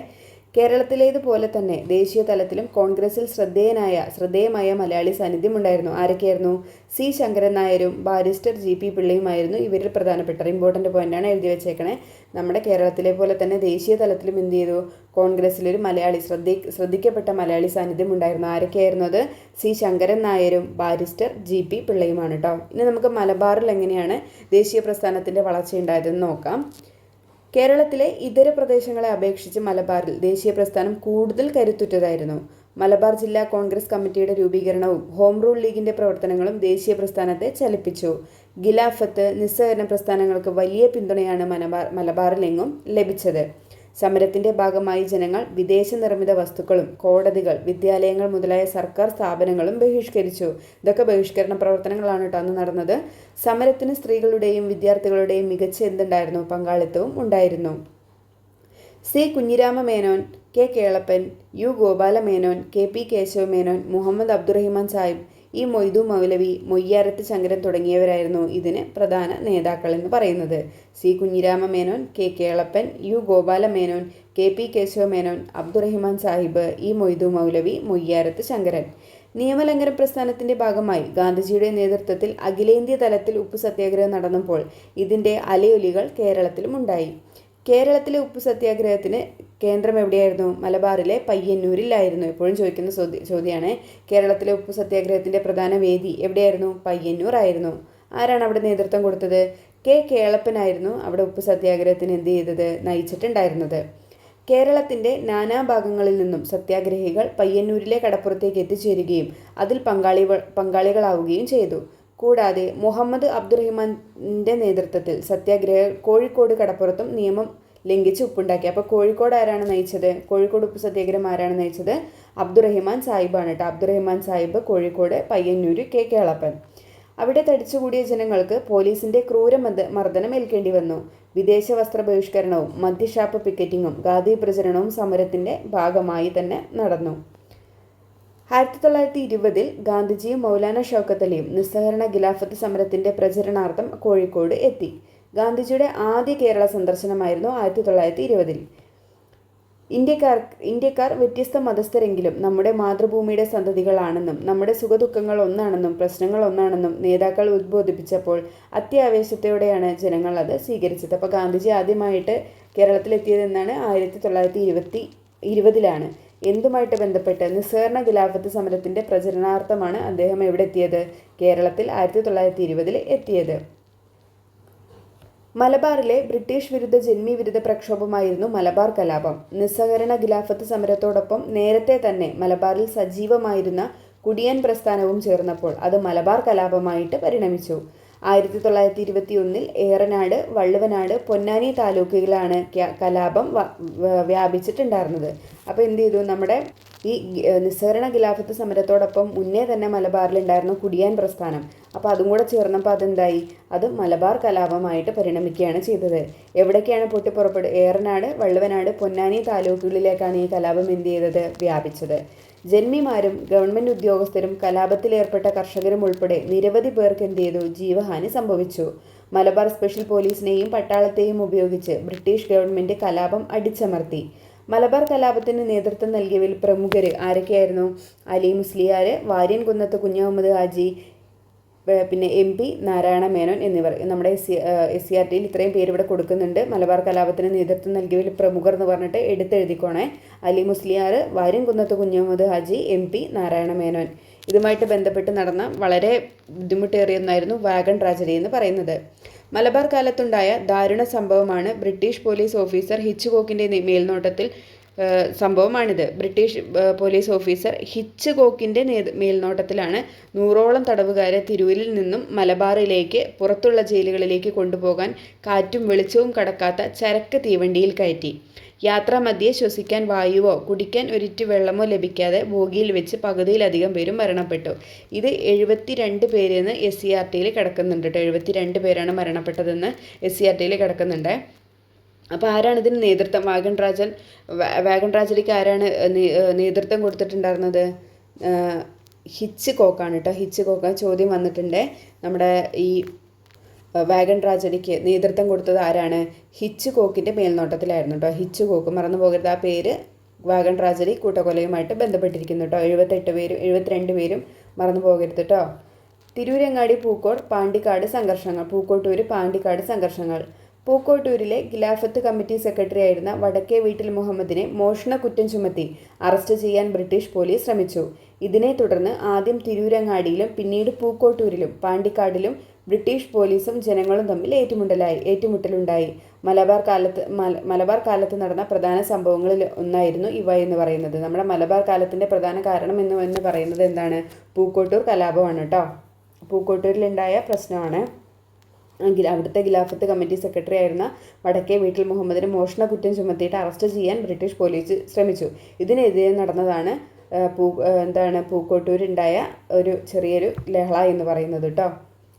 കേരളത്തിലേതുപോലെ തന്നെ ദേശീയ തലത്തിലും കോൺഗ്രസിൽ ശ്രദ്ധേയമായ മലയാളി സാന്നിധ്യമുണ്ടായിരുന്നു. ആരൊക്കെയായിരുന്നു? C. ശങ്കരൻ നായരും ബാരിസ്റ്റർ G.P. പിള്ളയുമായിരുന്നു ഇവരിൽ പ്രധാനപ്പെട്ട. ഇമ്പോർട്ടൻ്റ് പോയിൻ്റാണ് എഴുതി വെച്ചേക്കണേ. നമ്മുടെ കേരളത്തിലെ പോലെ തന്നെ ദേശീയ തലത്തിലും എന്ത് ചെയ്തു? കോൺഗ്രസ്സിലൊരു ശ്രദ്ധിക്കപ്പെട്ട മലയാളി സാന്നിധ്യം ഉണ്ടായിരുന്നു. ആരൊക്കെയായിരുന്നു അത്? C. ശങ്കരൻ നായരും ബാരിസ്റ്റർ G.P. പിള്ളയുമാണ് കേട്ടോ. ഇനി നമുക്ക് മലബാറിൽ എങ്ങനെയാണ് ദേശീയ പ്രസ്ഥാനത്തിൻ്റെ വളർച്ചയുണ്ടായതെന്ന് നോക്കാം. കേരളത്തിലെ ഇതര പ്രദേശങ്ങളെ അപേക്ഷിച്ച് മലബാറിൽ ദേശീയ പ്രസ്ഥാനം കൂടുതൽ കരുത്തുറ്റതായിരുന്നു. മലബാർ ജില്ലാ കോൺഗ്രസ് കമ്മിറ്റിയുടെ രൂപീകരണവും ഹോം റൂൾ ലീഗിൻ്റെ പ്രവർത്തനങ്ങളും ദേശീയ പ്രസ്ഥാനത്തെ ചലിപ്പിച്ചു. ഖിലാഫത്ത്, നിസ്സഹകരണ പ്രസ്ഥാനങ്ങൾക്ക് വലിയ പിന്തുണയാണ് മലബാറിലെങ്ങും ലഭിച്ചത്. സമരത്തിൻ്റെ ഭാഗമായി ജനങ്ങൾ വിദേശ നിർമ്മിത വസ്തുക്കളും കോടതികൾ, വിദ്യാലയങ്ങൾ മുതലായ സർക്കാർ സ്ഥാപനങ്ങളും ബഹിഷ്കരിച്ചു. ഇതൊക്കെ ബഹിഷ്കരണ പ്രവർത്തനങ്ങളാണ് കേട്ടോ അന്ന് നടന്നത്. സമരത്തിന് സ്ത്രീകളുടെയും വിദ്യാർത്ഥികളുടെയും മികച്ച എന്തുണ്ടായിരുന്നു? പങ്കാളിത്തവും ഉണ്ടായിരുന്നു. C. Kunhirama Menon, K. Kelappan, U. Gopala Menon, K. P. Keshava Menon, Muhammad Abdurahiman Sahib, E. Moidu മൗലവി, മൊയ്യാരത്ത് ശങ്കരൻ തുടങ്ങിയവരായിരുന്നു ഇതിന് പ്രധാന നേതാക്കൾ എന്ന് പറയുന്നത്. C. Kunhirama Menon, K. Kelappan, U. Gopala Menon, K. P. Keshava Menon, Abdurahiman Sahib, E. Moidu മൗലവി, മൊയ്യാരത്ത് ശങ്കരൻ. നിയമലംഘന പ്രസ്ഥാനത്തിൻ്റെ ഭാഗമായി ഗാന്ധിജിയുടെ നേതൃത്വത്തിൽ അഖിലേന്ത്യാ തലത്തിൽ ഉപ്പു സത്യാഗ്രഹം നടന്നപ്പോൾ ഇതിൻ്റെ അലയൊലികൾ കേരളത്തിലും ഉണ്ടായി. കേരളത്തിലെ ഉപ്പു സത്യാഗ്രഹത്തിന് കേന്ദ്രം എവിടെയായിരുന്നു? മലബാറിലെ പയ്യന്നൂരിലായിരുന്നു. എപ്പോഴും ചോദിക്കുന്ന ചോദ്യമാണ്. കേരളത്തിലെ ഉപ്പു സത്യാഗ്രഹത്തിൻ്റെ പ്രധാന വേദി എവിടെയായിരുന്നു? പയ്യന്നൂർ ആയിരുന്നു. ആരാണ് അവിടെ നേതൃത്വം കൊടുത്തത്? കെ കേളപ്പനായിരുന്നു അവിടെ ഉപ്പു സത്യാഗ്രഹത്തിന് എന്ത് ചെയ്തത്? നയിച്ചിട്ടുണ്ടായിരുന്നത്. കേരളത്തിൻ്റെ നാനാഭാഗങ്ങളിൽ നിന്നും സത്യാഗ്രഹികൾ പയ്യന്നൂരിലെ കടപ്പുറത്തേക്ക് എത്തിച്ചേരുകയും അതിൽ പങ്കാളികളാവുകയും ചെയ്തു. കൂടാതെ മുഹമ്മദ് അബ്ദുറഹിമാൻ്റെ നേതൃത്വത്തിൽ സത്യാഗ്രഹികൾ കോഴിക്കോട് കടപ്പുറത്തും നിയമം ലംഘിച്ച് ഉപ്പുണ്ടാക്കി. അപ്പോൾ കോഴിക്കോട് ആരാണ് നയിച്ചത്? കോഴിക്കോട് ഉപ്പു സത്യാഗ്രഹം ആരാണ് നയിച്ചത്? അബ്ദുറഹിമാൻ സാഹിബാണ് കേട്ടോ. അബ്ദുറഹിമാൻ സാഹിബ് കോഴിക്കോട്, പയ്യന്നൂർ കെ കേളപ്പൻ. അവിടെ തടിച്ചുകൂടിയ ജനങ്ങൾക്ക് പോലീസിന്റെ മർദ്ദനം ഏൽക്കേണ്ടി വന്നു. വിദേശ വസ്ത്ര ബഹിഷ്കരണവും മദ്യഷാപ്പ് പിക്കറ്റിങ്ങും ഖാദി പ്രചരണവും സമരത്തിന്റെ ഭാഗമായി തന്നെ നടന്നു. 1920 ഗാന്ധിജിയും മൗലാന ഷൗക്കത്ത് അലിയും നിസ്സഹകരണ ഖിലാഫത്ത് സമരത്തിന്റെ പ്രചരണാർത്ഥം കോഴിക്കോട് എത്തി. ഗാന്ധിജിയുടെ ആദ്യ കേരള സന്ദർശനമായിരുന്നു 1920. ഇന്ത്യക്കാർ വ്യത്യസ്ത മതസ്ഥരെങ്കിലും നമ്മുടെ മാതൃഭൂമിയുടെ സന്തതികളാണെന്നും നമ്മുടെ സുഖദുഃഖങ്ങൾ ഒന്നാണെന്നും പ്രശ്നങ്ങൾ ഒന്നാണെന്നും നേതാക്കൾ ഉദ്ബോധിപ്പിച്ചപ്പോൾ അത്യാവേശത്തോടെയാണ് ജനങ്ങൾ അത് സ്വീകരിച്ചത്. അപ്പോൾ ഗാന്ധിജി ആദ്യമായിട്ട് കേരളത്തിലെത്തിയതെന്നാണ് 1920 എന്തുമായിട്ട് ബന്ധപ്പെട്ട്? നിസ്സഹകരണ ഖിലാഫത്ത് സമരത്തിൻ്റെ പ്രചരണാർത്ഥമാണ് അദ്ദേഹം എവിടെ എത്തിയത്? കേരളത്തിൽ 1920 എത്തിയത്. മലബാറിലെ ബ്രിട്ടീഷ് വിരുദ്ധ ജന്മി വിരുദ്ധ പ്രക്ഷോഭമായിരുന്നു മലബാർ കലാപം. നിസ്സഹകരണ ഖിലാഫത്ത് സമരത്തോടൊപ്പം നേരത്തെ തന്നെ മലബാറിൽ സജീവമായിരുന്ന കുടിയാൻ പ്രസ്ഥാനവും ചേർന്നപ്പോൾ അത് മലബാർ കലാപമായിട്ട് പരിണമിച്ചു. 1921 ഏറനാട്, വള്ളുവനാട്, പൊന്നാനി താലൂക്കുകളിലാണ് കലാപം വ്യാപിച്ചിട്ടുണ്ടായിരുന്നത്. അപ്പോൾ എന്ത് ചെയ്തു? നമ്മുടെ ഈ നിസ്സഹകരണ ഖിലാഫത്ത് സമരത്തോടൊപ്പം മുന്നേ തന്നെ മലബാറിലുണ്ടായിരുന്നു കുടിയാൻ പ്രസ്ഥാനം. അപ്പോൾ അതും കൂടെ ചേർന്നപ്പോൾ അതെന്തായി? അത് മലബാർ കലാപമായിട്ട് പരിണമിക്കുകയാണ് ചെയ്തത്. എവിടേക്കാണ് ഏറനാട്, വള്ളുവനാട്, പൊന്നാനി താലൂക്കുകളിലേക്കാണ് ഈ കലാപം എന്ത് ചെയ്തത്? വ്യാപിച്ചത്. ജന്മിമാരും ഗവൺമെൻറ് ഉദ്യോഗസ്ഥരും കലാപത്തിലേർപ്പെട്ട കർഷകരും ഉൾപ്പെടെ നിരവധി പേർക്ക് എന്ത് ചെയ്തു? ജീവഹാനി സംഭവിച്ചു. മലബാർ സ്പെഷ്യൽ പോലീസിനെയും പട്ടാളത്തെയും ഉപയോഗിച്ച് ബ്രിട്ടീഷ് ഗവൺമെൻറ് കലാപം അടിച്ചമർത്തി. മലബാർ കലാപത്തിന് നേതൃത്വം നൽകിയവരിൽ പ്രമുഖർ ആരൊക്കെയായിരുന്നു? അലി മുസ്ലിയാർ, വാര്യൻകുന്നത്ത് കുഞ്ഞഹമ്മദ് ഹാജി, പിന്നെ MP നാരായണ മേനോൻ എന്നിവർ. നമ്മുടെ SCRTയിൽ ഇത്രയും പേര് ഇവിടെ കൊടുക്കുന്നുണ്ട്. മലബാർ കലാപത്തിന് നേതൃത്വം നൽകിയവരിൽ പ്രമുഖർ എന്ന് പറഞ്ഞിട്ട് എടുത്തെഴുതിക്കോണേ. അലി മുസ്ലിയാർ, വാര്യൻകുന്നത്ത് കുഞ്ഞഹമ്മദ് ഹാജി, MP നാരായണ മേനോൻ. ഇതുമായിട്ട് ബന്ധപ്പെട്ട് നടന്ന വളരെ ബുദ്ധിമുട്ടേറിയ ഒന്നായിരുന്നു വാഗൺ ട്രാജഡി എന്ന് പറയുന്നത്. മലബാർ കാലത്തുണ്ടായ ദാരുണ സംഭവമാണ് ബ്രിട്ടീഷ് പോലീസ് ഓഫീസർ ഹിച്ച്കോക്കിൻ്റെ മേൽനോട്ടത്തിൽ സംഭവമാണിത്. ബ്രിട്ടീഷ് പോലീസ് ഓഫീസർ ഹിച്ച്കോക്കിൻ്റെ മേൽനോട്ടത്തിലാണ് 100ഓളം തടവുകാരെ തിരൂരിൽ നിന്നും മലബാറിലേക്ക് പുറത്തുള്ള ജയിലുകളിലേക്ക് കൊണ്ടുപോകാൻ കാറ്റും വെളിച്ചവും കടക്കാത്ത ചരക്ക് തീവണ്ടിയിൽ കയറ്റി. യാത്രാമധ്യേ ശ്വസിക്കാൻ വായുവോ കുടിക്കാൻ ഒരിറ്റു വെള്ളമോ ലഭിക്കാതെ ബോഗിയിൽ വെച്ച് പകുതിയിലധികം പേരും മരണപ്പെട്ടു. ഇത് 72 പേരെന്ന് SCRTയിൽ കിടക്കുന്നുണ്ട് കേട്ടോ. 72 പേരാണ് മരണപ്പെട്ടതെന്ന് SCRTയിൽ കിടക്കുന്നുണ്ട്. അപ്പോൾ ആരാണ് ഇതിന് നേതൃത്വം? വാഗൺ ട്രാജഡിക്ക് ആരാണ് നേതൃത്വം കൊടുത്തിട്ടുണ്ടായിരുന്നത്? ഹിച്ച്കോക്കാണ് കേട്ടോ. ഹിച്ച്കോക്ക് ചോദ്യം വന്നിട്ടുണ്ട്. നമ്മുടെ ഈ വാഗൺ ട്രാജഡിക്ക് നേതൃത്വം കൊടുത്തത് ആരാണ്? ഹിച്ച്കോക്കിൻ്റെ മേൽനോട്ടത്തിലായിരുന്നു കേട്ടോ. ഹിച്ച്കോക്ക് മറന്നു പോകരുത്. ആ പേര് വാഗൺ ട്രാജഡി കൂട്ടക്കൊലയുമായിട്ട് ബന്ധപ്പെട്ടിരിക്കുന്നു കേട്ടോ. 72 പേരും മറന്നു പോകരുത് കേട്ടോ. തിരൂരങ്ങാടി പൂക്കോട് പാണ്ടിക്കാട് സംഘർഷങ്ങൾ. പൂക്കോട്ടൂർ പാണ്ടിക്കാട് സംഘർഷങ്ങൾ. പൂക്കോട്ടൂരിലെ ഖിലാഫത്ത് കമ്മിറ്റി സെക്രട്ടറി ആയിരുന്ന വടക്കേ വീട്ടിൽ മുഹമ്മദിനെ മോഷണ കുറ്റം ചുമത്തി അറസ്റ്റ് ചെയ്യാൻ ബ്രിട്ടീഷ് പോലീസ് ശ്രമിച്ചു. ഇതിനെ തുടർന്ന് ആദ്യം തിരൂരങ്ങാടിയിലും പിന്നീട് പൂക്കോട്ടൂരിലും പാണ്ടിക്കാടിലും ബ്രിട്ടീഷ് പോലീസും ജനങ്ങളും തമ്മിൽ ഏറ്റുമുട്ടലുണ്ടായി. മലബാർ കാലത്ത് നടന്ന പ്രധാന സംഭവങ്ങളിൽ ഒന്നായിരുന്നു ഇവ എന്ന് പറയുന്നത്. നമ്മുടെ മലബാർ കാലത്തിൻ്റെ പ്രധാന കാരണം എന്ന് പറയുന്നത് എന്താണ്? പൂക്കോട്ടൂർ കലാപമാണ് കേട്ടോ. പൂക്കോട്ടൂരിലുണ്ടായ പ്രശ്നമാണ്. അവിടുത്തെ ഖിലാഫത്ത് കമ്മിറ്റി സെക്രട്ടറി ആയിരുന്ന വടക്കേ വീട്ടിൽ മുഹമ്മദിനെ മോഷണ കുറ്റം ചുമത്തിയിട്ട് അറസ്റ്റ് ചെയ്യാൻ ബ്രിട്ടീഷ് പോലീസ് ശ്രമിച്ചു. ഇതിനെതിരെ നടന്നതാണ് പൂക്കോട്ടൂരുണ്ടായ ഒരു ചെറിയൊരു ലഹള എന്ന് പറയുന്നത് കേട്ടോ.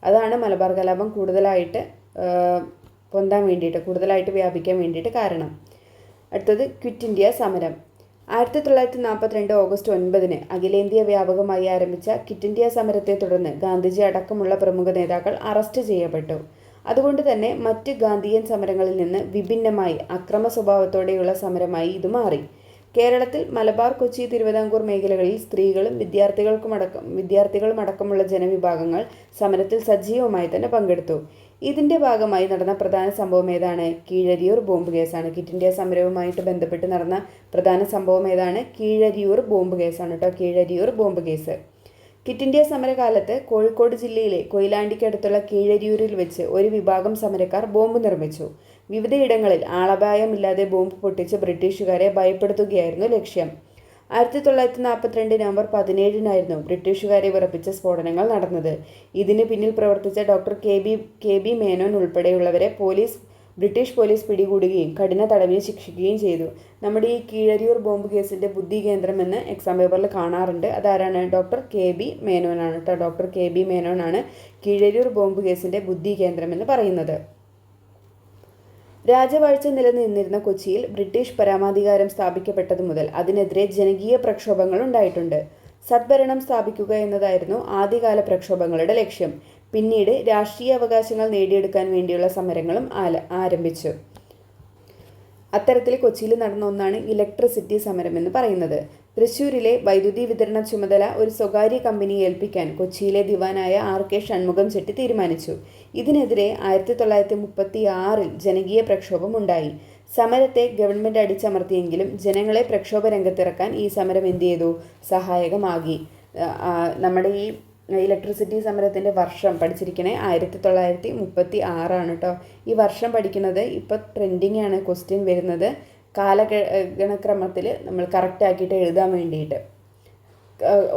അതാണ് മലബാർ കലാപം കൂടുതലായിട്ട് പൊന്താൻ വേണ്ടിയിട്ട്, കൂടുതലായിട്ട് വ്യാപിക്കാൻ വേണ്ടിയിട്ട് കാരണം. അടുത്തത് ക്വിറ്റ് ഇന്ത്യ സമരം. 1942 ഓഗസ്റ്റ് 9 അഖിലേന്ത്യാ വ്യാപകമായി ആരംഭിച്ച ക്വിറ്റ് ഇന്ത്യ സമരത്തെ തുടർന്ന് ഗാന്ധിജി അടക്കമുള്ള പ്രമുഖ നേതാക്കൾ അറസ്റ്റ് ചെയ്യപ്പെട്ടു. അതുകൊണ്ട് തന്നെ മറ്റ് ഗാന്ധിയൻ സമരങ്ങളിൽ നിന്ന് വിഭിന്നമായി അക്രമ സ്വഭാവത്തോടെയുള്ള സമരമായി ഇത് മാറി. കേരളത്തിൽ മലബാർ, കൊച്ചി, തിരുവിതാംകൂർ മേഖലകളിൽ സ്ത്രീകളും വിദ്യാർത്ഥികളുമടക്കമുള്ള ജനവിഭാഗങ്ങൾ സമരത്തിൽ സജീവമായി തന്നെ പങ്കെടുത്തു. ഇതിൻ്റെ ഭാഗമായി നടന്ന പ്രധാന സംഭവം ഏതാണ്? കീഴരിയൂർ ബോംബ് കേസാണ്. ക്വിറ്റ് ഇന്ത്യ സമരവുമായിട്ട് ബന്ധപ്പെട്ട് നടന്ന പ്രധാന സംഭവം ഏതാണ്? കീഴരിയൂർ ബോംബ് കേസാണ് കേട്ടോ. Keezhariyur bomb case. Quit India സമരകാലത്ത് കോഴിക്കോട് ജില്ലയിലെ കൊയിലാണ്ടിക്കടുത്തുള്ള കീഴരിയൂരിൽ വെച്ച് ഒരു വിഭാഗം സമരക്കാർ ബോംബ് നിർമ്മിച്ചു. വിവിധയിടങ്ങളിൽ ആളപായമില്ലാതെ ബോംബ് പൊട്ടിച്ച് ബ്രിട്ടീഷുകാരെ ഭയപ്പെടുത്തുകയായിരുന്നു ലക്ഷ്യം. 1942 നവംബർ 17-നായിരുന്നു ബ്രിട്ടീഷുകാരെ വിറപ്പിച്ച സ്ഫോടനങ്ങൾ നടന്നത്. ഇതിന് പിന്നിൽ പ്രവർത്തിച്ച ഡോക്ടർ കെ ബി മേനോൻ ഉൾപ്പെടെയുള്ളവരെ ബ്രിട്ടീഷ് പോലീസ് പിടികൂടുകയും കഠിന തടവിന് ശിക്ഷിക്കുകയും ചെയ്തു. നമ്മുടെ ഈ കീഴരിയൂർ ബോംബ് കേസിൻ്റെ ബുദ്ധി കേന്ദ്രം എന്ന് എക്സാം പേപ്പറിൽ കാണാറുണ്ട്. അതാരാണ്? ഡോക്ടർ കെ ബി മേനോനാണ് കേട്ടോ. ഡോക്ടർ കെ ബി മേനോനാണ് കീഴരിയൂർ ബോംബ് കേസിൻ്റെ ബുദ്ധി കേന്ദ്രം എന്ന് പറയുന്നത്. രാജവാഴ്ച നിലനിന്നിരുന്ന കൊച്ചിയിൽ ബ്രിട്ടീഷ് പരമാധികാരം സ്ഥാപിക്കപ്പെട്ടതു മുതൽ അതിനെതിരെ ജനകീയ പ്രക്ഷോഭങ്ങൾ ഉണ്ടായിട്ടുണ്ട്. സദ്ഭരണം സ്ഥാപിക്കുക എന്നതായിരുന്നു ആദ്യകാല പ്രക്ഷോഭങ്ങളുടെ ലക്ഷ്യം. പിന്നീട് രാഷ്ട്രീയ അവകാശങ്ങൾ നേടിയെടുക്കാൻ വേണ്ടിയുള്ള സമരങ്ങളും ആരംഭിച്ചു. അത്തരത്തിൽ കൊച്ചിയിൽ നടന്ന ഒന്നാണ് ഇലക്ട്രിസിറ്റി സമരം എന്ന് പറയുന്നത്. തൃശ്ശൂരിലെ വൈദ്യുതി വിതരണ ചുമതല ഒരു സ്വകാര്യ കമ്പനിയെ ഏൽപ്പിക്കാൻ കൊച്ചിയിലെ ദിവാനായ RK ഷൺമുഖം ചെട്ടി തീരുമാനിച്ചു. ഇതിനെതിരെ 1936 ജനകീയ പ്രക്ഷോഭം ഉണ്ടായി. സമരത്തെ ഗവൺമെൻറ് അടിച്ചമർത്തിയെങ്കിലും ജനങ്ങളെ പ്രക്ഷോഭ രംഗത്തിറക്കാൻ ഈ സമരം എന്ത് ചെയ്തു? സഹായകമാകി. നമ്മുടെ ഈ ഇലക്ട്രിസിറ്റി സമരത്തിൻ്റെ വർഷം പഠിച്ചിരിക്കണേ 1936 കേട്ടോ. ഈ വർഷം പഠിക്കുന്നത് ഇപ്പോൾ ട്രെൻഡിങ് ആണ് ക്വസ്റ്റ്യൻ വരുന്നത്. കാലഗണക്രമത്തിൽ നമ്മൾ കറക്റ്റാക്കിയിട്ട് എഴുതാൻ വേണ്ടിയിട്ട്,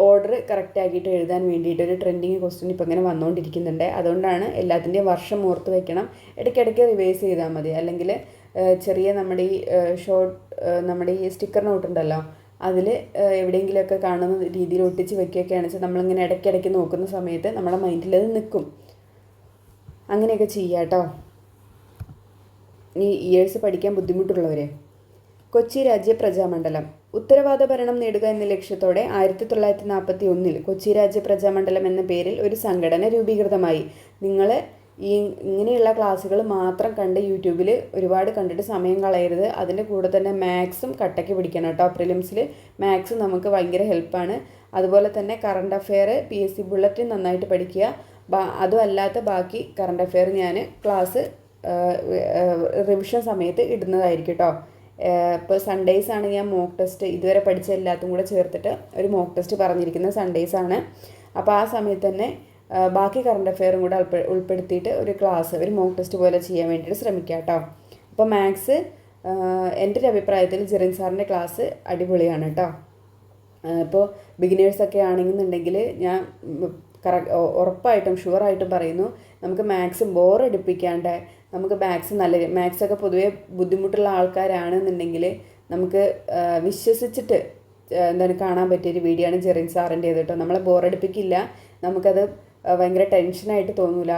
ഓർഡർ കറക്റ്റാക്കിയിട്ട് എഴുതാൻ വേണ്ടിയിട്ട് ഒരു ട്രെൻഡിങ് ക്വസ്റ്റ്യൻ ഇപ്പോൾ ഇങ്ങനെ വന്നുകൊണ്ടിരിക്കുന്നുണ്ട്. അതുകൊണ്ടാണ് എല്ലാത്തിൻ്റെയും വർഷം ഓർത്ത് വയ്ക്കണം. ഇടയ്ക്കിടയ്ക്ക് റിവൈസ് ചെയ്താൽ മതി. അല്ലെങ്കിൽ ചെറിയ നമ്മുടെ ഈ സ്റ്റിക്കർ നോട്ട് ഉണ്ടല്ലോ, അതിൽ എവിടെയെങ്കിലുമൊക്കെ കാണുന്ന രീതിയിൽ ഒട്ടിച്ച് വയ്ക്കുകയൊക്കെയാണ് വെച്ചാൽ നമ്മളിങ്ങനെ ഇടയ്ക്കിടയ്ക്ക് നോക്കുന്ന സമയത്ത് നമ്മുടെ മൈൻഡിൽ അത് നിൽക്കും. അങ്ങനെയൊക്കെ ചെയ്യാം കേട്ടോ. ഈ ഇയേഴ്സ് പഠിക്കാൻ ബുദ്ധിമുട്ടുള്ളവരെ. കൊച്ചി രാജ്യ പ്രജാമണ്ഡലം. ഉത്തരവാദ ഭരണം നേടുക എന്ന ലക്ഷ്യത്തോടെ 1941 കൊച്ചി രാജ്യ പ്രജാമണ്ഡലം എന്ന പേരിൽ ഒരു സംഘടന രൂപീകൃതമായി. നിങ്ങൾ ഇങ്ങനെയുള്ള ക്ലാസ്സുകൾ മാത്രം കണ്ട് യൂട്യൂബിൽ ഒരുപാട് കണ്ടിട്ട് സമയം കളയരുത്. അതിൻ്റെ കൂടെ തന്നെ മാത്സും കട്ടയ്ക്ക് പിടിക്കണം കേട്ടോ. പ്രിലിംസിൽ മാത്സ് നമുക്ക് ഭയങ്കര ഹെൽപ്പാണ്. അതുപോലെ തന്നെ കറണ്ട് അഫെയർ, PSC ബുള്ളറ്റിൻ നന്നായിട്ട് പഠിക്കുക. അതും അല്ലാത്ത ബാക്കി കറണ്ട് അഫെയർ ഞാൻ ക്ലാസ് റിവിഷൻ സമയത്ത് ഇടുന്നതായിരിക്കും കേട്ടോ. ഇപ്പോൾ സൺഡേയ്സ് ആണ് ഞാൻ മോക്ക് ടെസ്റ്റ് ഇതുവരെ പഠിച്ച എല്ലാത്തും കൂടെ ചേർത്തിട്ട് ഒരു മോക്ക് ടെസ്റ്റ് പറഞ്ഞിരിക്കുന്നത് സൺഡേയ്സ് ആണ്. അപ്പോൾ ആ സമയത്ത് തന്നെ ബാക്കി കറണ്ട് അഫെയറും കൂടെ ഉൾപ്പെടുത്തിയിട്ട് ഒരു ക്ലാസ്, ഒരു മോക്ക് ടെസ്റ്റ് പോലെ ചെയ്യാൻ വേണ്ടിയിട്ട് ശ്രമിക്കുക കേട്ടോ. അപ്പോൾ മാത്സ് എൻ്റെ ഒരു അഭിപ്രായത്തിൽ ജെറിൻ സാറിൻ്റെ ക്ലാസ് അടിപൊളിയാണ് കേട്ടോ. ഇപ്പോൾ ബിഗിനേഴ്സൊക്കെ ആണെന്നുണ്ടെങ്കിൽ ഞാൻ ഉറപ്പായിട്ടും ഷുവറായിട്ടും പറയുന്നു, നമുക്ക് മാത്സ് ബോറടിപ്പിക്കാണ്ട് നമുക്ക് മാത്സൊക്കെ പൊതുവേ ബുദ്ധിമുട്ടുള്ള ആൾക്കാരാണെന്നുണ്ടെങ്കിൽ നമുക്ക് വിശ്വസിച്ചിട്ട് കാണാൻ പറ്റിയൊരു വീഡിയോ ആണ് ജെറിൻ സാറിൻ്റേത് കേട്ടോ. നമ്മളെ ബോറടിപ്പിക്കില്ല. നമുക്കത് ഭയങ്കര ടെൻഷനായിട്ട് തോന്നില്ല.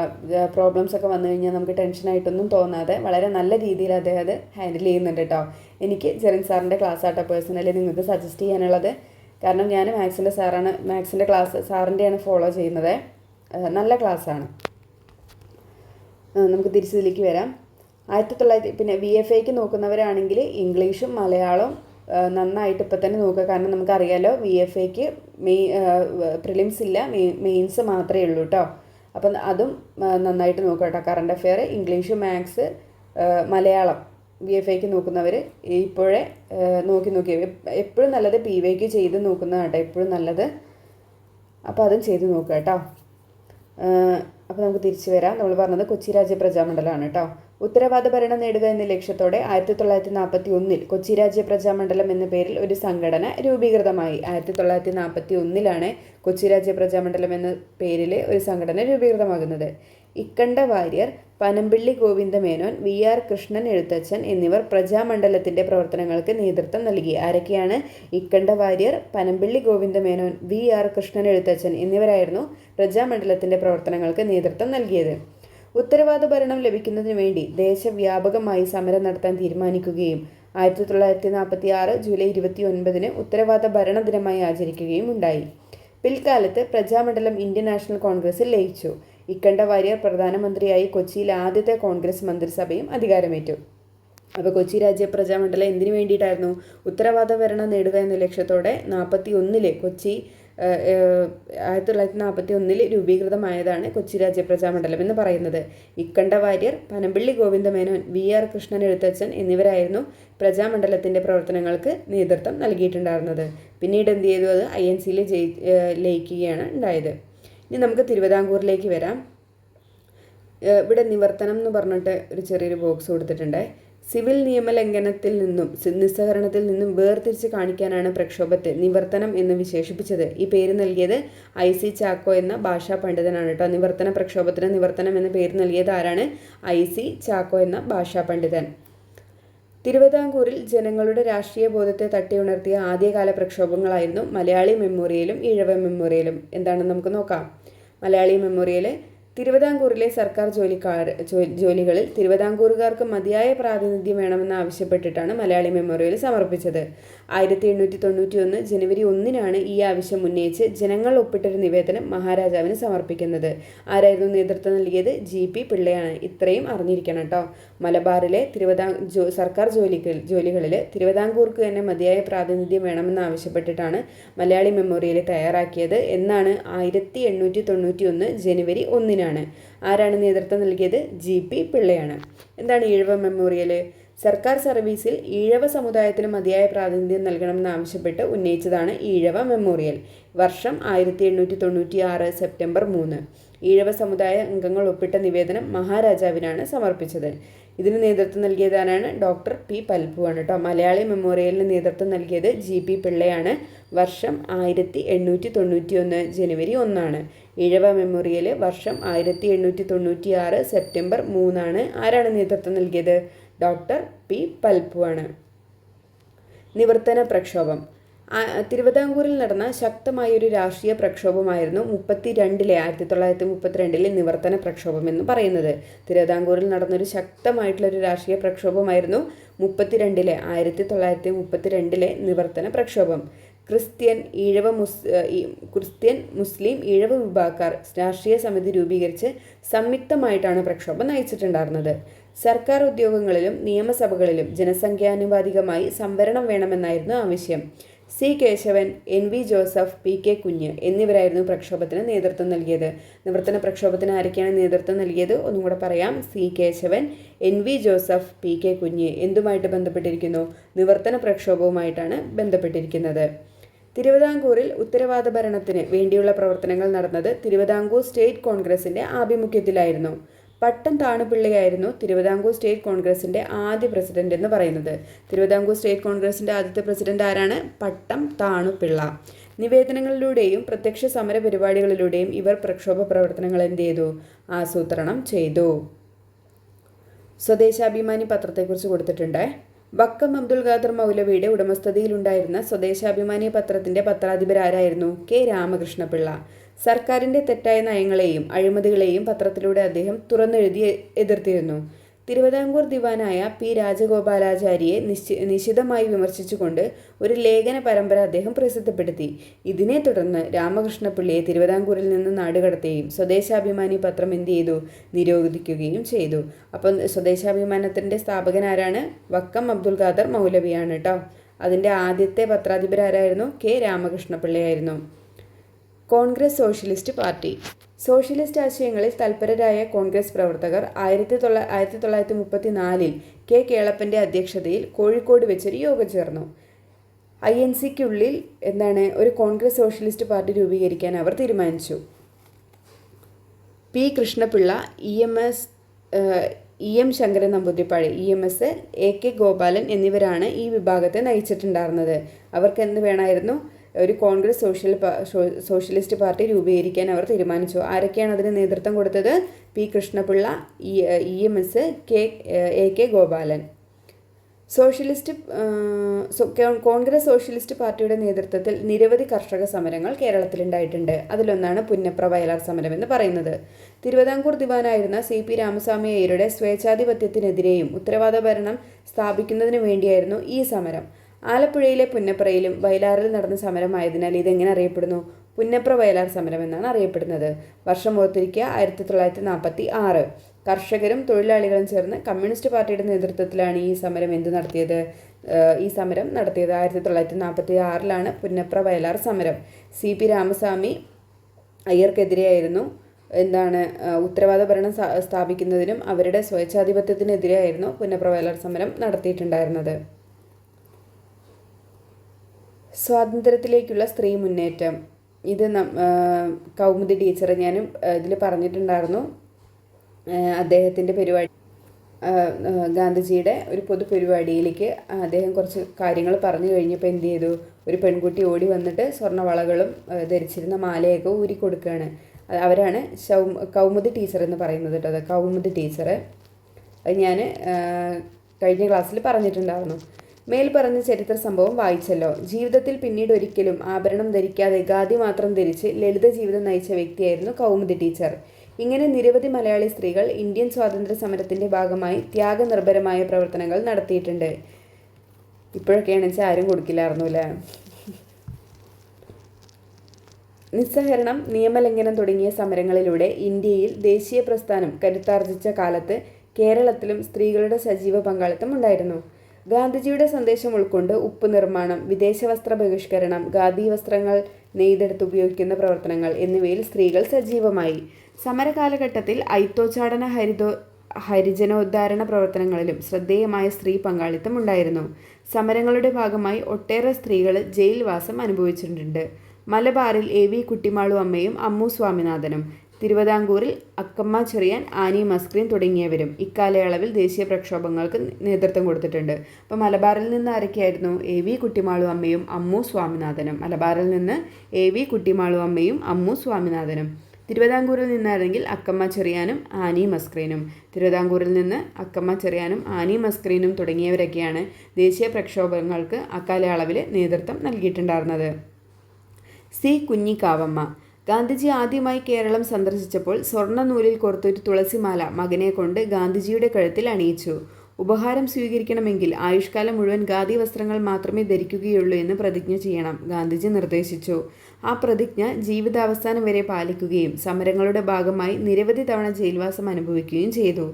പ്രോബ്ലംസ് ഒക്കെ വന്നു കഴിഞ്ഞാൽ നമുക്ക് ടെൻഷനായിട്ടൊന്നും തോന്നാതെ വളരെ നല്ല രീതിയിൽ അദ്ദേഹം അത് ഹാൻഡിൽ ചെയ്യുന്നുണ്ട് കേട്ടോ. എനിക്ക് ജെറിൻ സാറിൻ്റെ ക്ലാസ് ആട്ടോ പേഴ്സണലി നിങ്ങൾക്ക് സജസ്റ്റ് ചെയ്യാനുള്ളത്. കാരണം ഞാൻ മാത്സിൻ്റെ ക്ലാസ് സാറിൻ്റെയാണ് ഫോളോ ചെയ്യുന്നത്. നല്ല ക്ലാസ്സാണ്. നമുക്ക് തിരിച്ചതിലേക്ക് വരാം. 1900 പിന്നെ VFAക്ക് നോക്കുന്നവരാണെങ്കിൽ ഇംഗ്ലീഷും മലയാളവും നന്നായിട്ട് ഇപ്പം തന്നെ നോക്കുക. കാരണം നമുക്കറിയാലോ VFAക്ക് പ്രിലിംസ് ഇല്ല, മെയിൻസ് മാത്രമേ ഉള്ളൂ കേട്ടോ. അപ്പം അതും നന്നായിട്ട് നോക്കുക കേട്ടോ. Current affair, English, maths, Malayalam VFAക്ക് നോക്കുന്നവർ ഇപ്പോഴേ നോക്കി എപ്പോഴും നല്ലത് PYക്ക് ചെയ്ത് നോക്കുന്നതാണ് കേട്ടോ എപ്പോഴും നല്ലത്. അപ്പോൾ അതും ചെയ്ത് നോക്കുക കേട്ടോ. അപ്പോൾ നമുക്ക് തിരിച്ചു വരാം. നമ്മൾ പറഞ്ഞത് കൊച്ചി രാജ്യ പ്രജാമണ്ഡലമാണ് കേട്ടോ. ഉത്തരവാദ ഭരണം നേടുക എന്ന ലക്ഷ്യത്തോടെ 1941 കൊച്ചി രാജ്യ പ്രജാമണ്ഡലം എന്ന പേരിൽ ഒരു സംഘടന രൂപീകൃതമായി. 1941 കൊച്ചി രാജ്യ പ്രജാമണ്ഡലം എന്ന പേരിൽ ഒരു സംഘടന രൂപീകൃതമാകുന്നത്. ഇക്കണ്ട വാര്യർ, പനമ്പിള്ളി ഗോവിന്ദമേനോൻ, VR കൃഷ്ണൻ എഴുത്തച്ഛൻ എന്നിവർ പ്രജാമണ്ഡലത്തിൻ്റെ പ്രവർത്തനങ്ങൾക്ക് നേതൃത്വം നൽകി. ആരൊക്കെയാണ്? ഇക്കണ്ട വാര്യർ, പനമ്പിള്ളി ഗോവിന്ദമേനോൻ, VR കൃഷ്ണൻ എഴുത്തച്ഛൻ എന്നിവരായിരുന്നു പ്രജാമണ്ഡലത്തിൻ്റെ പ്രവർത്തനങ്ങൾക്ക് നേതൃത്വം നൽകിയത്. ഉത്തരവാദ ഭരണം ലഭിക്കുന്നതിന് വേണ്ടി ദേശവ്യാപകമായി സമരം നടത്താൻ തീരുമാനിക്കുകയും 1946 ജൂലൈ 29 ഉത്തരവാദ ഭരണ ദിനമായി ആചരിക്കുകയും ഉണ്ടായി. പിൽക്കാലത്ത് പ്രജാമണ്ഡലം ഇന്ത്യൻ നാഷണൽ കോൺഗ്രസിൽ ലയിച്ചു. ഇക്കണ്ട വാര്യർ പ്രധാനമന്ത്രിയായി കൊച്ചിയിലെ ആദ്യത്തെ കോൺഗ്രസ് മന്ത്രിസഭയും അധികാരമേറ്റു. അപ്പോൾ കൊച്ചി രാജ്യ പ്രജാമണ്ഡലം എന്തിനു വേണ്ടിയിട്ടായിരുന്നു? ഉത്തരവാദ ഭരണം നേടുക എന്ന ലക്ഷ്യത്തോടെ 1941 കൊച്ചി 1941 രൂപീകൃതമായതാണ് കൊച്ചി രാജപ്രജാമണ്ഡലം എന്ന് പറയുന്നത്. ഇക്കണ്ട വാര്യർ, പനമ്പള്ളി ഗോവിന്ദമേനോൻ, വി.ആർ. കൃഷ്ണൻ എഴുത്തച്ഛൻ എന്നിവരായിരുന്നു പ്രജാമണ്ഡലത്തിൻ്റെ പ്രവർത്തനങ്ങൾക്ക് നേതൃത്വം നൽകിയിട്ടുണ്ടായിരുന്നത്. പിന്നീട് എന്ത് ചെയ്തു? അത് INC-യിൽ ലയിക്കുകയാണ് ഉണ്ടായത്. ഇനി നമുക്ക് തിരുവിതാംകൂറിലേക്ക് വരാം. ഇവിടെ നിവർത്തനം എന്ന് പറഞ്ഞിട്ട് ഒരു ചെറിയൊരു ബോക്സ് കൊടുത്തിട്ടുണ്ട്. സിവിൽ നിയമലംഘനത്തിൽ നിന്നും നിസ്സഹകരണത്തിൽ നിന്നും വേർതിരിച്ച് കാണിക്കാനാണ് പ്രക്ഷോഭത്തെ നിവർത്തനം എന്ന് വിശേഷിപ്പിച്ചത്. ഈ പേര് നൽകിയത് IC ചാക്കോ എന്ന ഭാഷാ പണ്ഡിതനാണ് കേട്ടോ. നിവർത്തന പ്രക്ഷോഭത്തിന് നിവർത്തനം എന്ന പേര് നൽകിയത് ആരാണ്? IC ചാക്കോ എന്ന ഭാഷാ പണ്ഡിതൻ. തിരുവിതാംകൂറിൽ ജനങ്ങളുടെ രാഷ്ട്രീയ ബോധത്തെ തട്ടിയുണർത്തിയ ആദ്യകാല പ്രക്ഷോഭങ്ങളായിരുന്നു മലയാളി മെമ്മോറിയലും ഈഴവ മെമ്മോറിയലും. എന്താണെന്ന് നമുക്ക് നോക്കാം. മലയാളി മെമ്മോറിയൽ തിരുവിതാംകൂറിലെ സർക്കാർ ജോലികളിൽ തിരുവിതാംകൂറുകാർക്ക് മതിയായ പ്രാതിനിധ്യം വേണമെന്ന് ആവശ്യപ്പെട്ടിട്ടാണ് മലയാളി മെമ്മോറിയൽ സമർപ്പിച്ചത്. 1891 ജനുവരി 1 ഈ ആവശ്യം ഉന്നയിച്ച് ജനങ്ങൾ ഒപ്പിട്ടൊരു നിവേദനം മഹാരാജാവിന് സമർപ്പിക്കുന്നത്. ആരായിരുന്നു നേതൃത്വം നൽകിയത്? GP പിള്ളയാണ്. ഇത്രയും അറിഞ്ഞിരിക്കണം കേട്ടോ. മലബാറിലെ സർക്കാർ ജോലികളിൽ തിരുവിതാംകൂർക്ക് തന്നെ മതിയായ പ്രാതിനിധ്യം വേണമെന്ന് ആവശ്യപ്പെട്ടിട്ടാണ് മലയാളി മെമ്മോറിയൽ തയ്യാറാക്കിയത്. എന്നാണ് 1891 ജനുവരി 1. ആരാണ് നേതൃത്വം നൽകിയത്? GP പിള്ളയാണ്. എന്താണ് ഈഴവ മെമ്മോറിയൽ? സർക്കാർ സർവീസിൽ ഈഴവ സമുദായത്തിന് മതിയായ പ്രാതിനിധ്യം നൽകണമെന്ന് ആവശ്യപ്പെട്ട് ഉന്നയിച്ചതാണ് ഈഴവ മെമ്മോറിയൽ. വർഷം 1896 സെപ്റ്റംബർ 3. ഈഴവ സമുദായ അംഗങ്ങൾ ഒപ്പിട്ട നിവേദനം മഹാരാജാവിനാണ് സമർപ്പിച്ചത്. ഇതിന് നേതൃത്വം നൽകിയതാരാണ്? Doctor P. പൽപ്പു ആണ് കേട്ടോ. മലയാളി മെമ്മോറിയലിന് നേതൃത്വം നൽകിയത് GP പിള്ളയാണ്. വർഷം 1891 ജനുവരി 1. ഈഴവ മെമ്മോറിയൽ വർഷം 1896 സെപ്റ്റംബർ 3. ആരാണ് നേതൃത്വം നൽകിയത്? Doctor P. പൽപ്പു ആണ്. നിവർത്തന പ്രക്ഷോഭം തിരുവിതാംകൂറിൽ നടന്ന ശക്തമായൊരു രാഷ്ട്രീയ പ്രക്ഷോഭമായിരുന്നു 1932 നിവർത്തന പ്രക്ഷോഭം എന്ന് പറയുന്നത്. തിരുവിതാംകൂറിൽ നടന്നൊരു ശക്തമായിട്ടുള്ളൊരു രാഷ്ട്രീയ പ്രക്ഷോഭമായിരുന്നു 1932 നിവർത്തന പ്രക്ഷോഭം. ക്രിസ്ത്യൻ, മുസ്ലിം, ഈഴവ വിഭാഗക്കാർ രാഷ്ട്രീയ സമിതി രൂപീകരിച്ച് സംയുക്തമായിട്ടാണ് പ്രക്ഷോഭം നയിച്ചിട്ടുണ്ടായിരുന്നത്. സർക്കാർ ഉദ്യോഗങ്ങളിലും നിയമസഭകളിലും ജനസംഖ്യാനുപാതികമായി സംവരണം വേണമെന്നായിരുന്നു ആവശ്യം. C. Kesavan, NV Joseph, PK Kunju എന്നിവരായിരുന്നു പ്രക്ഷോഭത്തിന് നേതൃത്വം നൽകിയത്. നിവർത്തന പ്രക്ഷോഭത്തിന് ആരൊക്കെയാണ് നേതൃത്വം നൽകിയത്? ഒന്നും കൂടെ പറയാം. C. Kesavan, NV Joseph, PK Kunju. എന്തുമായിട്ട് ബന്ധപ്പെട്ടിരിക്കുന്നു? നിവർത്തന പ്രക്ഷോഭവുമായിട്ടാണ് ബന്ധപ്പെട്ടിരിക്കുന്നത്. തിരുവിതാംകൂറിൽ ഉത്തരവാദ ഭരണത്തിന് വേണ്ടിയുള്ള പ്രവർത്തനങ്ങൾ നടന്നത് തിരുവിതാംകൂർ സ്റ്റേറ്റ് കോൺഗ്രസിൻ്റെ ആഭിമുഖ്യത്തിലായിരുന്നു. പട്ടം താണുപിള്ളയായിരുന്നു തിരുവിതാംകൂർ സ്റ്റേറ്റ് കോൺഗ്രസിൻ്റെ ആദ്യ പ്രസിഡന്റ് എന്ന് പറയുന്നത്. തിരുവിതാംകൂർ സ്റ്റേറ്റ് കോൺഗ്രസിൻ്റെ ആദ്യത്തെ പ്രസിഡന്റ് ആരാണ്? പട്ടം താണുപിള്ള. നിവേദനങ്ങളിലൂടെയും പ്രത്യക്ഷ സമര പരിപാടികളിലൂടെയും ഇവർ പ്രക്ഷോഭ പ്രവർത്തനങ്ങൾ എന്ത് ചെയ്തു? ആസൂത്രണം ചെയ്തു. സ്വദേശാഭിമാനി പത്രത്തെക്കുറിച്ച് കൊടുത്തിട്ടുണ്ട്. വക്കം അബ്ദുൽ ഖാദർ മൗലവിയുടെ ഉടമസ്ഥതയിലുണ്ടായിരുന്ന സ്വദേശാഭിമാനി പത്രത്തിൻ്റെ പത്രാധിപരായിരുന്നു K. രാമകൃഷ്ണപിള്ള. സർക്കാരിൻ്റെ തെറ്റായ നയങ്ങളെയും അഴിമതികളെയും പത്രത്തിലൂടെ അദ്ദേഹം തുറന്നെഴുതി എതിർത്തിരുന്നു. തിരുവിതാംകൂർ ദിവാനായ P. രാജഗോപാലാചാരിയെ നിശിതമായി വിമർശിച്ചുകൊണ്ട് ഒരു ലേഖന പരമ്പര അദ്ദേഹം പ്രസിദ്ധപ്പെടുത്തി. ഇതിനെ തുടർന്ന് രാമകൃഷ്ണപിള്ളയെ തിരുവിതാംകൂറിൽ നിന്ന് നാടുകടത്തുകയും സ്വദേശാഭിമാനി പത്രം എന്ത് ചെയ്തു? നിരോധിക്കുകയും ചെയ്തു. അപ്പം സ്വദേശാഭിമാനത്തിൻ്റെ സ്ഥാപകനാരാണ്? വക്കം അബ്ദുൽ ഖാദർ മൗലവിയാണ് കേട്ടോ. അതിൻ്റെ ആദ്യത്തെ പത്രാധിപരായിരുന്നു K. രാമകൃഷ്ണപിള്ളയായിരുന്നു. Congress socialist party. സോഷ്യലിസ്റ്റ് ആശയങ്ങളിൽ തൽപരരായ കോൺഗ്രസ് പ്രവർത്തകർ 1934 K. കേളപ്പൻ്റെ അധ്യക്ഷതയിൽ കോഴിക്കോട് വെച്ചൊരു യോഗം ചേർന്നു. INC-ക്കുള്ളിൽ ഒരു കോൺഗ്രസ് സോഷ്യലിസ്റ്റ് പാർട്ടി രൂപീകരിക്കാൻ അവർ തീരുമാനിച്ചു. P. Krishnapillai, EM Sankaran Namboodiripad, EMS, AK Gopalan എന്നിവരാണ് ഈ വിഭാഗത്തെ നയിച്ചിട്ടുണ്ടായിരുന്നത്. അവർക്ക് എന്ത് വേണമായിരുന്നു? ഒരു കോൺഗ്രസ് സോഷ്യലിസ്റ്റ് പാർട്ടി രൂപീകരിക്കാൻ അവർ തീരുമാനിച്ചു. ആരൊക്കെയാണ് അതിന് നേതൃത്വം കൊടുത്തത്? P. Krishna Pillai, EMS, AK Gopalan. Congress socialist പാർട്ടിയുടെ നേതൃത്വത്തിൽ നിരവധി കർഷക സമരങ്ങൾ കേരളത്തിലുണ്ടായിട്ടുണ്ട്. അതിലൊന്നാണ് പുന്നപ്ര വയലാർ സമരം എന്ന് പറയുന്നത്. തിരുവിതാംകൂർ ദിവാനായിരുന്ന CP രാമസ്വാമി അയ്യരുടെ സ്വേച്ഛാധിപത്യത്തിനെതിരെയും ഉത്തരവാദ ഭരണം സ്ഥാപിക്കുന്നതിനു വേണ്ടിയായിരുന്നു ഈ സമരം. ആലപ്പുഴയിലെ പുന്നപ്രയിലും വയലാറിൽ നടന്ന സമരമായതിനാൽ ഇതെങ്ങനെ അറിയപ്പെടുന്നു? പുന്നപ്ര വയലാർ സമരം എന്നാണ് അറിയപ്പെടുന്നത്. വർഷം ഓർത്തിരിക്കുക 1946. കർഷകരും തൊഴിലാളികളും ചേർന്ന് കമ്മ്യൂണിസ്റ്റ് പാർട്ടിയുടെ നേതൃത്വത്തിലാണ് ഈ സമരം നടത്തിയത്. 1946 പുന്നപ്ര വയലാർ സമരം. CP രാമസ്വാമി അയ്യർക്കെതിരെയായിരുന്നു ഉത്തരവാദ ഭരണം സ്ഥാപിക്കുന്നതിനും അവരുടെ സ്വേച്ഛാധിപത്യത്തിനെതിരെയായിരുന്നു പുന്നപ്ര വയലാർ സമരം നടത്തിയിട്ടുണ്ടായിരുന്നത്. സ്വാതന്ത്ര്യത്തിലേക്കുള്ള സ്ത്രീ മുന്നേറ്റം. ഇത് കൗമുദി ടീച്ചർ ഞാനും ഇതിൽ പറഞ്ഞിട്ടുണ്ടായിരുന്നു. അദ്ദേഹത്തിൻ്റെ പരിപാടി, ഗാന്ധിജിയുടെ ഒരു പൊതുപരിപാടിയിലേക്ക് അദ്ദേഹം കുറച്ച് കാര്യങ്ങൾ പറഞ്ഞു കഴിഞ്ഞപ്പോൾ എന്ത് ചെയ്തു, ഒരു പെൺകുട്ടി ഓടി വന്നിട്ട് സ്വർണ്ണവളകളും ധരിച്ചിരുന്ന മാലയൊക്കെ ഊരി കൊടുക്കുകയാണ്. അവരാണ് കൗമുദി ടീച്ചർ എന്ന് പറയുന്നത് കേട്ടോ. അത് കൗമുദി ടീച്ചർ. അത് ഞാൻ കഴിഞ്ഞ ക്ലാസ്സിൽ പറഞ്ഞിട്ടുണ്ടായിരുന്നു. മേൽ പറഞ്ഞ ചരിത്ര സംഭവം വായിച്ചല്ലോ. ജീവിതത്തിൽ പിന്നീട് ഒരിക്കലും ആഭരണം ധരിക്കാതെ ഖാദി മാത്രം ധരിച്ച് ലളിത ജീവിതം നയിച്ച വ്യക്തിയായിരുന്നു കൗമുദി ടീച്ചർ. ഇങ്ങനെ നിരവധി മലയാളി സ്ത്രീകൾ ഇന്ത്യൻ സ്വാതന്ത്ര്യ സമരത്തിൻ്റെ ഭാഗമായി ത്യാഗനിർഭരമായ പ്രവർത്തനങ്ങൾ നടത്തിയിട്ടുണ്ട്. ഇപ്പോഴൊക്കെയാണെന്ന് വെച്ചാൽ ആരും കൊടുക്കില്ലായിരുന്നു അല്ലേ. നിസ്സഹരണം, നിയമലംഘനം തുടങ്ങിയ സമരങ്ങളിലൂടെ ഇന്ത്യയിൽ ദേശീയ പ്രസ്ഥാനം കരുത്താർജിച്ച കാലത്ത് കേരളത്തിലും സ്ത്രീകളുടെ സജീവ പങ്കാളിത്തം ഉണ്ടായിരുന്നു. ഗാന്ധിജിയുടെ സന്ദേശം ഉൾക്കൊണ്ട് ഉപ്പ് നിർമ്മാണം, വിദേശ വസ്ത്ര ബഹിഷ്കരണം, ഖാദി വസ്ത്രങ്ങൾ നെയ്തെടുത്ത് ഉപയോഗിക്കുന്ന പ്രവർത്തനങ്ങൾ എന്നിവയിൽ സ്ത്രീകൾ സജീവമായി. സമരകാലഘട്ടത്തിൽ ഐത്തോച്ചാടന ഹരിജനോദ്ധാരണ പ്രവർത്തനങ്ങളിലും ശ്രദ്ധേയമായ സ്ത്രീ പങ്കാളിത്തം ഉണ്ടായിരുന്നു. സമരങ്ങളുടെ ഭാഗമായി ഒട്ടേറെ സ്ത്രീകൾ ജയിൽവാസം അനുഭവിച്ചിട്ടുണ്ട്. മലബാറിൽ AV കുട്ടിമാളു അമ്മയും അമ്മു സ്വാമിനാഥനും, തിരുവിതാംകൂറിൽ അക്കമ്മ ചെറിയാൻ, ആനി മസ്ക്രീൻ തുടങ്ങിയവരും ഇക്കാലയളവിൽ ദേശീയ പ്രക്ഷോഭങ്ങൾക്ക് നേതൃത്വം കൊടുത്തിട്ടുണ്ട്. അപ്പോൾ മലബാറിൽ നിന്ന് ആരൊക്കെയായിരുന്നു? AV കുട്ടിമാളു അമ്മയും അമ്മു സ്വാമിനാഥനും. മലബാറിൽ നിന്ന് AV കുട്ടിമാളു അമ്മയും അമ്മു സ്വാമിനാഥനും. തിരുവിതാംകൂറിൽ നിന്നാണെങ്കിൽ അക്കമ്മ ചെറിയാനും ആനി മസ്ക്രീനും. തിരുവിതാംകൂറിൽ നിന്ന് അക്കമ്മ ചെറിയാനും ആനി മസ്ക്രീനും തുടങ്ങിയവരൊക്കെയാണ് ദേശീയ പ്രക്ഷോഭങ്ങൾക്ക് അക്കാലയളവിൽ നേതൃത്വം നൽകിയിട്ടുണ്ടായിരുന്നത്. C. കുഞ്ഞിക്കാവമ്മ. ഗാന്ധിജി ആദ്യമായി കേരളം സന്ദർശിച്ചപ്പോൾ സ്വർണ്ണ നൂലിൽ കോർത്തൊരു തുളസിമാല മകനെ കൊണ്ട് ഗാന്ധിജിയുടെ കഴുത്തിൽ അണിയിച്ചു. ഉപഹാരം സ്വീകരിക്കണമെങ്കിൽ ആയുഷ്കാലം മുഴുവൻ ഖാദി വസ്ത്രങ്ങൾ മാത്രമേ ധരിക്കുകയുള്ളൂ എന്ന് പ്രതിജ്ഞ ചെയ്യണം ഗാന്ധിജി നിർദ്ദേശിച്ചു. ആ പ്രതിജ്ഞ ജീവിതാവസാനം വരെ പാലിക്കുകയും സമരങ്ങളുടെ ഭാഗമായി നിരവധി തവണ ജയിൽവാസം അനുഭവിക്കുകയും ചെയ്തു.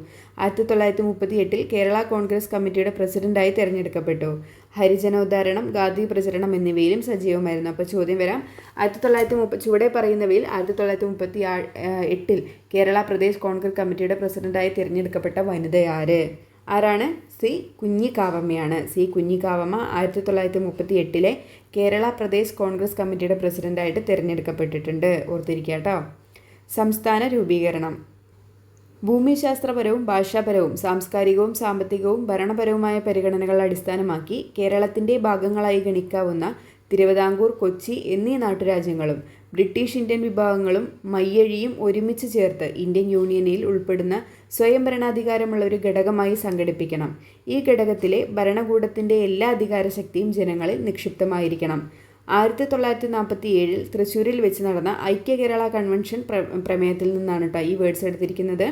1938 കേരള കോൺഗ്രസ് കമ്മിറ്റിയുടെ പ്രസിഡന്റായി തിരഞ്ഞെടുക്കപ്പെട്ടു. ഹരിജനോദ്ധാരണം, ഖാദി പ്രചരണം എന്നിവയിലും സജീവമായിരുന്നു. അപ്പോൾ ചോദ്യം വരാം, 1930 ചുവടെ പറയുന്നവയിൽ 1938 കേരള പ്രദേശ് കോൺഗ്രസ് കമ്മിറ്റിയുടെ പ്രസിഡന്റായി തിരഞ്ഞെടുക്കപ്പെട്ട വനിതയാര്? ആരാണ്? C. കുഞ്ഞിക്കാവമ്മയാണ്. C. കുഞ്ഞിക്കാവമ്മ 1938 കേരള പ്രദേശ് കോൺഗ്രസ് കമ്മിറ്റിയുടെ പ്രസിഡന്റായിട്ട് തിരഞ്ഞെടുക്കപ്പെട്ടിട്ടുണ്ട്. ഓർത്തിരിക്കുക കേട്ടോ. സംസ്ഥാന രൂപീകരണം. ഭൂമിശാസ്ത്രപരവും ഭാഷാപരവും സാംസ്കാരികവും സാമ്പത്തികവും ഭരണപരവുമായ പരിഗണനകൾ അടിസ്ഥാനമാക്കി കേരളത്തിൻ്റെ ഭാഗങ്ങളായി ഗണിക്കാവുന്ന തിരുവിതാംകൂർ, കൊച്ചി എന്നീ നാട്ടുരാജ്യങ്ങളും ബ്രിട്ടീഷ് ഇന്ത്യൻ വിഭാഗങ്ങളും മയ്യഴിയും ഒരുമിച്ച് ചേർത്ത് ഇന്ത്യൻ യൂണിയനിൽ ഉൾപ്പെടുന്ന സ്വയംഭരണാധികാരമുള്ള ഒരു ഘടകമായി സംഘടിപ്പിക്കണം. ഈ ഘടകത്തിലെ ഭരണകൂടത്തിൻ്റെ എല്ലാ അധികാരശക്തിയും ജനങ്ങളിൽ നിക്ഷിപ്തമായിരിക്കണം. 1947 തൃശ്ശൂരിൽ വെച്ച് നടന്ന ഐക്യ കേരള കൺവെൻഷൻ പ്രമേയത്തിൽ നിന്നാണ് കേട്ടോ ഈ വേർഡ്സ് എടുത്തിരിക്കുന്നത്.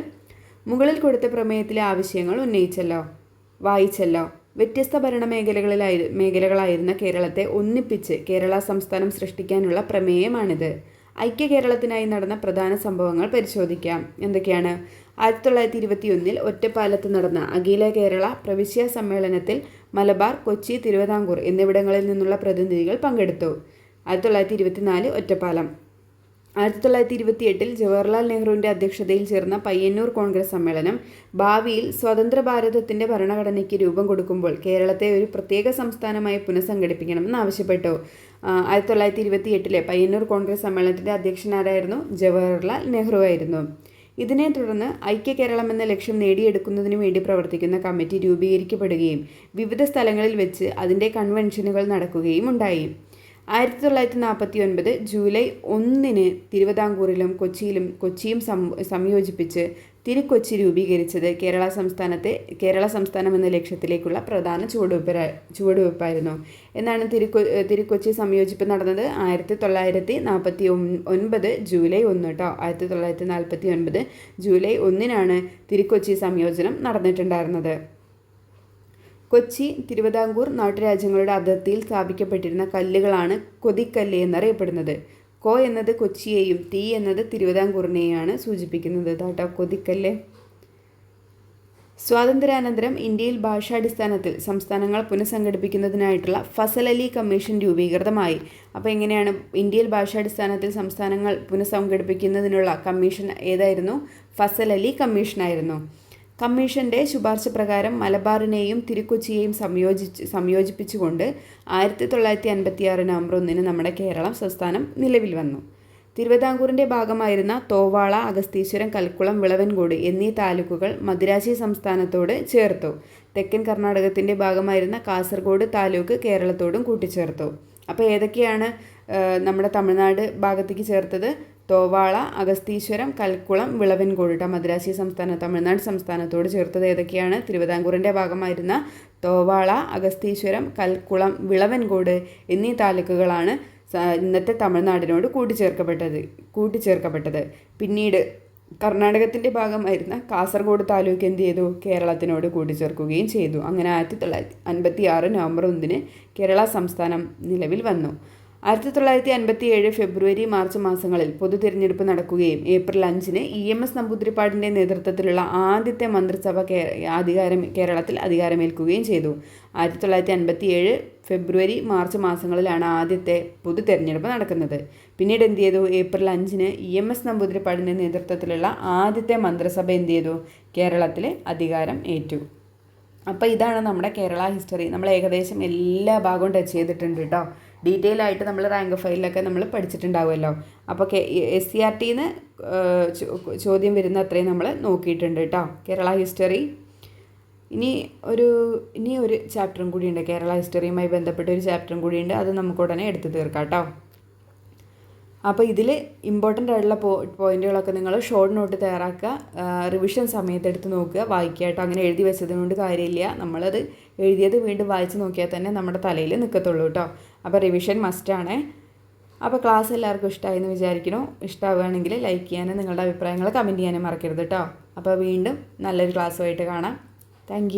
മുകളിൽ കൊടുത്ത പ്രമേയത്തിലെ ആവശ്യങ്ങൾ വായിച്ചല്ലോ. വ്യത്യസ്ത ഭരണ മേഖലകളായിരുന്ന കേരളത്തെ ഒന്നിപ്പിച്ച് കേരള സംസ്ഥാനം സൃഷ്ടിക്കാനുള്ള പ്രമേയമാണിത്. ഐക്യ കേരളത്തിനായി നടന്ന പ്രധാന സംഭവങ്ങൾ പരിശോധിക്കാം. എന്തൊക്കെയാണ്? 1921 ഒറ്റപ്പാലത്ത് നടന്ന അഖില കേരള പ്രവിശ്യ സമ്മേളനത്തിൽ മലബാർ, കൊച്ചി, തിരുവിതാംകൂർ എന്നിവിടങ്ങളിൽ നിന്നുള്ള പ്രതിനിധികൾ പങ്കെടുത്തു. 1924 ഒറ്റപ്പാലം. 1928 ജവഹർലാൽ നെഹ്റുവിൻ്റെ അധ്യക്ഷതയിൽ ചേർന്ന പയ്യന്നൂർ കോൺഗ്രസ് സമ്മേളനം ഭാവിയിൽ സ്വതന്ത്ര ഭാരതത്തിൻ്റെ ഭരണഘടനയ്ക്ക് രൂപം കൊടുക്കുമ്പോൾ കേരളത്തെ ഒരു പ്രത്യേക സംസ്ഥാനമായി പുനഃസംഘടിപ്പിക്കണമെന്ന് ആവശ്യപ്പെട്ടു. 1928 പയ്യന്നൂർ കോൺഗ്രസ് സമ്മേളനത്തിൻ്റെ അധ്യക്ഷനാരായിരുന്നു? ജവഹർലാൽ നെഹ്റു ആയിരുന്നു. ഇതിനെ തുടർന്ന് ഐക്യ കേരളം എന്ന ലക്ഷ്യം നേടിയെടുക്കുന്നതിന് വേണ്ടി പ്രവർത്തിക്കുന്ന കമ്മിറ്റി രൂപീകരിക്കപ്പെടുകയും വിവിധ സ്ഥലങ്ങളിൽ വെച്ച് അതിൻ്റെ കൺവെൻഷനുകൾ നടക്കുകയും ഉണ്ടായി. 1949 ജൂലൈ 1 തിരുവിതാംകൂറിലും കൊച്ചിയും സംയോജിപ്പിച്ച് തിരുക്കൊച്ചി രൂപീകരിച്ചത് കേരള സംസ്ഥാനം എന്ന ലക്ഷ്യത്തിലേക്കുള്ള പ്രധാന ചുവടുവെപ്പായിരുന്നു. എന്നാണ് തിരുക്കൊച്ചി സംയോജിപ്പ് നടന്നത്? 1949 ജൂലൈ 1 കേട്ടോ. 1949 ജൂലൈ 1 തിരുക്കൊച്ചി സംയോജനം നടന്നിട്ടുണ്ടായിരുന്നത്. കൊച്ചി, തിരുവിതാംകൂർ നാട്ടുരാജ്യങ്ങളുടെ അതിർത്തിയിൽ സ്ഥാപിക്കപ്പെട്ടിരുന്ന കല്ലുകളാണ് കൊതിക്കല്ല് എന്നറിയപ്പെടുന്നത്. കൊ എന്നത് കൊച്ചിയെയും തി എന്നത് തിരുവിതാംകൂറിനെയാണ് സൂചിപ്പിക്കുന്നത്. കേട്ടോ കൊതിക്കല്ല്. സ്വാതന്ത്ര്യാനന്തരം ഇന്ത്യയിൽ ഭാഷാടിസ്ഥാനത്തിൽ സംസ്ഥാനങ്ങൾ പുനഃസംഘടിപ്പിക്കുന്നതിനായിട്ടുള്ള ഫസൽ അലി കമ്മീഷൻ രൂപീകൃതമായി. അപ്പോൾ എങ്ങനെയാണ് ഇന്ത്യയിൽ ഭാഷാടിസ്ഥാനത്തിൽ സംസ്ഥാനങ്ങൾ പുനഃസംഘടിപ്പിക്കുന്നതിനുള്ള കമ്മീഷൻ ഏതായിരുന്നു? ഫസൽ അലി കമ്മീഷനായിരുന്നു. കമ്മീഷൻ്റെ ശുപാർശ പ്രകാരം മലബാറിനെയും തിരുക്കൊച്ചിയെയും സംയോജിപ്പിച്ചുകൊണ്ട് 1956 നവംബർ 1 നമ്മുടെ കേരളം സംസ്ഥാനം നിലവിൽ വന്നു. തിരുവിതാംകൂറിൻ്റെ ഭാഗമായിരുന്ന തോവാള, അഗസ്തീശ്വരം, കൽക്കുളം, വിളവൻകോട് എന്നീ താലൂക്കുകൾ മദിരാശി സംസ്ഥാനത്തോട് ചേർത്തു. തെക്കൻ കർണാടകത്തിൻ്റെ ഭാഗമായിരുന്ന കാസർഗോഡ് താലൂക്ക് കേരളത്തോടും കൂട്ടിച്ചേർത്തു. അപ്പോൾ ഏതൊക്കെയാണ് നമ്മുടെ തമിഴ്നാട് ഭാഗത്തേക്ക് ചേർത്തത്? തോവാള, അഗസ്തീശ്വരം, കൽക്കുളം, വിളവൻകോട്. മദിരാശി തമിഴ്നാട് സംസ്ഥാനത്തോട് ചേർത്തത് ഏതൊക്കെയാണ്? തിരുവിതാംകൂറിൻ്റെ ഭാഗമായിരുന്ന തോവാള, അഗസ്തീശ്വരം, കൽക്കുളം, വിളവൻകോട് എന്നീ താലൂക്കുകളാണ് ഇന്നത്തെ തമിഴ്നാടിനോട് കൂട്ടിച്ചേർക്കപ്പെട്ടത്. പിന്നീട് കർണാടകത്തിൻ്റെ ഭാഗമായിരുന്ന കാസർഗോഡ് താലൂക്ക് എന്ത് ചെയ്തു? കേരളത്തിനോട് കൂട്ടിച്ചേർക്കുകയും ചെയ്തു. അങ്ങനെ 1956 നവംബർ 1 കേരള സംസ്ഥാനം നിലവിൽ വന്നു. 1957 ഫെബ്രുവരി, മാർച്ച് മാസങ്ങളിൽ പൊതു തിരഞ്ഞെടുപ്പ് നടക്കുകയും ഏപ്രിൽ 5 EMS നമ്പൂതിരിപ്പാടിൻ്റെ നേതൃത്വത്തിലുള്ള ആദ്യത്തെ മന്ത്രിസഭ കേരളത്തിൽ അധികാരമേൽക്കുകയും ചെയ്തു. 1957 ഫെബ്രുവരി, മാർച്ച് മാസങ്ങളിലാണ് ആദ്യത്തെ പൊതു തിരഞ്ഞെടുപ്പ് നടക്കുന്നത്. പിന്നീട് എന്ത് ചെയ്തു? ഏപ്രിൽ 5 EMS നമ്പൂതിരിപ്പാടിൻ്റെ നേതൃത്വത്തിലുള്ള ആദ്യത്തെ മന്ത്രിസഭ എന്ത് ചെയ്തു? കേരളത്തിൽ അധികാരം ഏറ്റു. അപ്പോൾ ഇതാണ് നമ്മുടെ കേരള ഹിസ്റ്ററി. നമ്മൾ ഏകദേശം എല്ലാ ഭാഗവും ടച്ച് ചെയ്തിട്ടുണ്ട് കേട്ടോ. ഡീറ്റെയിൽ ആയിട്ട് നമ്മൾ റാങ്ക് ഫയലിലൊക്കെ നമ്മൾ പഠിച്ചിട്ടുണ്ടാവുമല്ലോ. അപ്പോൾ SCRTന്ന് ചോദ്യം വരുന്ന അത്രയും നമ്മൾ നോക്കിയിട്ടുണ്ട് കേട്ടോ കേരള ഹിസ്റ്ററി. ഇനി ഒരു ചാപ്റ്ററും കൂടിയുണ്ട്, കേരള ഹിസ്റ്ററിയുമായി ബന്ധപ്പെട്ട ഒരു ചാപ്റ്ററും കൂടിയുണ്ട്. അത് നമുക്ക് ഉടനെ എടുത്ത് തീർക്കാം കേട്ടോ. അപ്പോൾ ഇതിൽ ഇമ്പോർട്ടൻ്റ് ആയിട്ടുള്ള പോയിന്റുകളൊക്കെ നിങ്ങൾ ഷോർട്ട് നോട്ട് തയ്യാറാക്കുക, റിവിഷൻ സമയത്ത് എടുത്ത് നോക്കുക, വായിക്കുക കേട്ടോ. അങ്ങനെ എഴുതി വെച്ചതുകൊണ്ട് കാര്യമില്ല, നമ്മളത് എഴുതിയത് വീണ്ടും വായിച്ച് നോക്കിയാൽ തന്നെ നമ്മുടെ തലയിൽ നിൽക്കത്തുള്ളൂ കേട്ടോ. അപ്പോൾ റിവിഷൻ മസ്റ്റാണ്. അപ്പോൾ ക്ലാസ് എല്ലാവർക്കും ഇഷ്ടമായെന്ന് വിചാരിക്കുന്നു. ഇഷ്ടമാവുകയാണെങ്കിൽ ലൈക്ക് ചെയ്യാനും നിങ്ങളുടെ അഭിപ്രായങ്ങൾ കമൻറ്റ് ചെയ്യാനും മറക്കരുത് കേട്ടോ. അപ്പോൾ വീണ്ടും നല്ലൊരു ക്ലാസ്സുമായിട്ട് കാണാം. താങ്ക്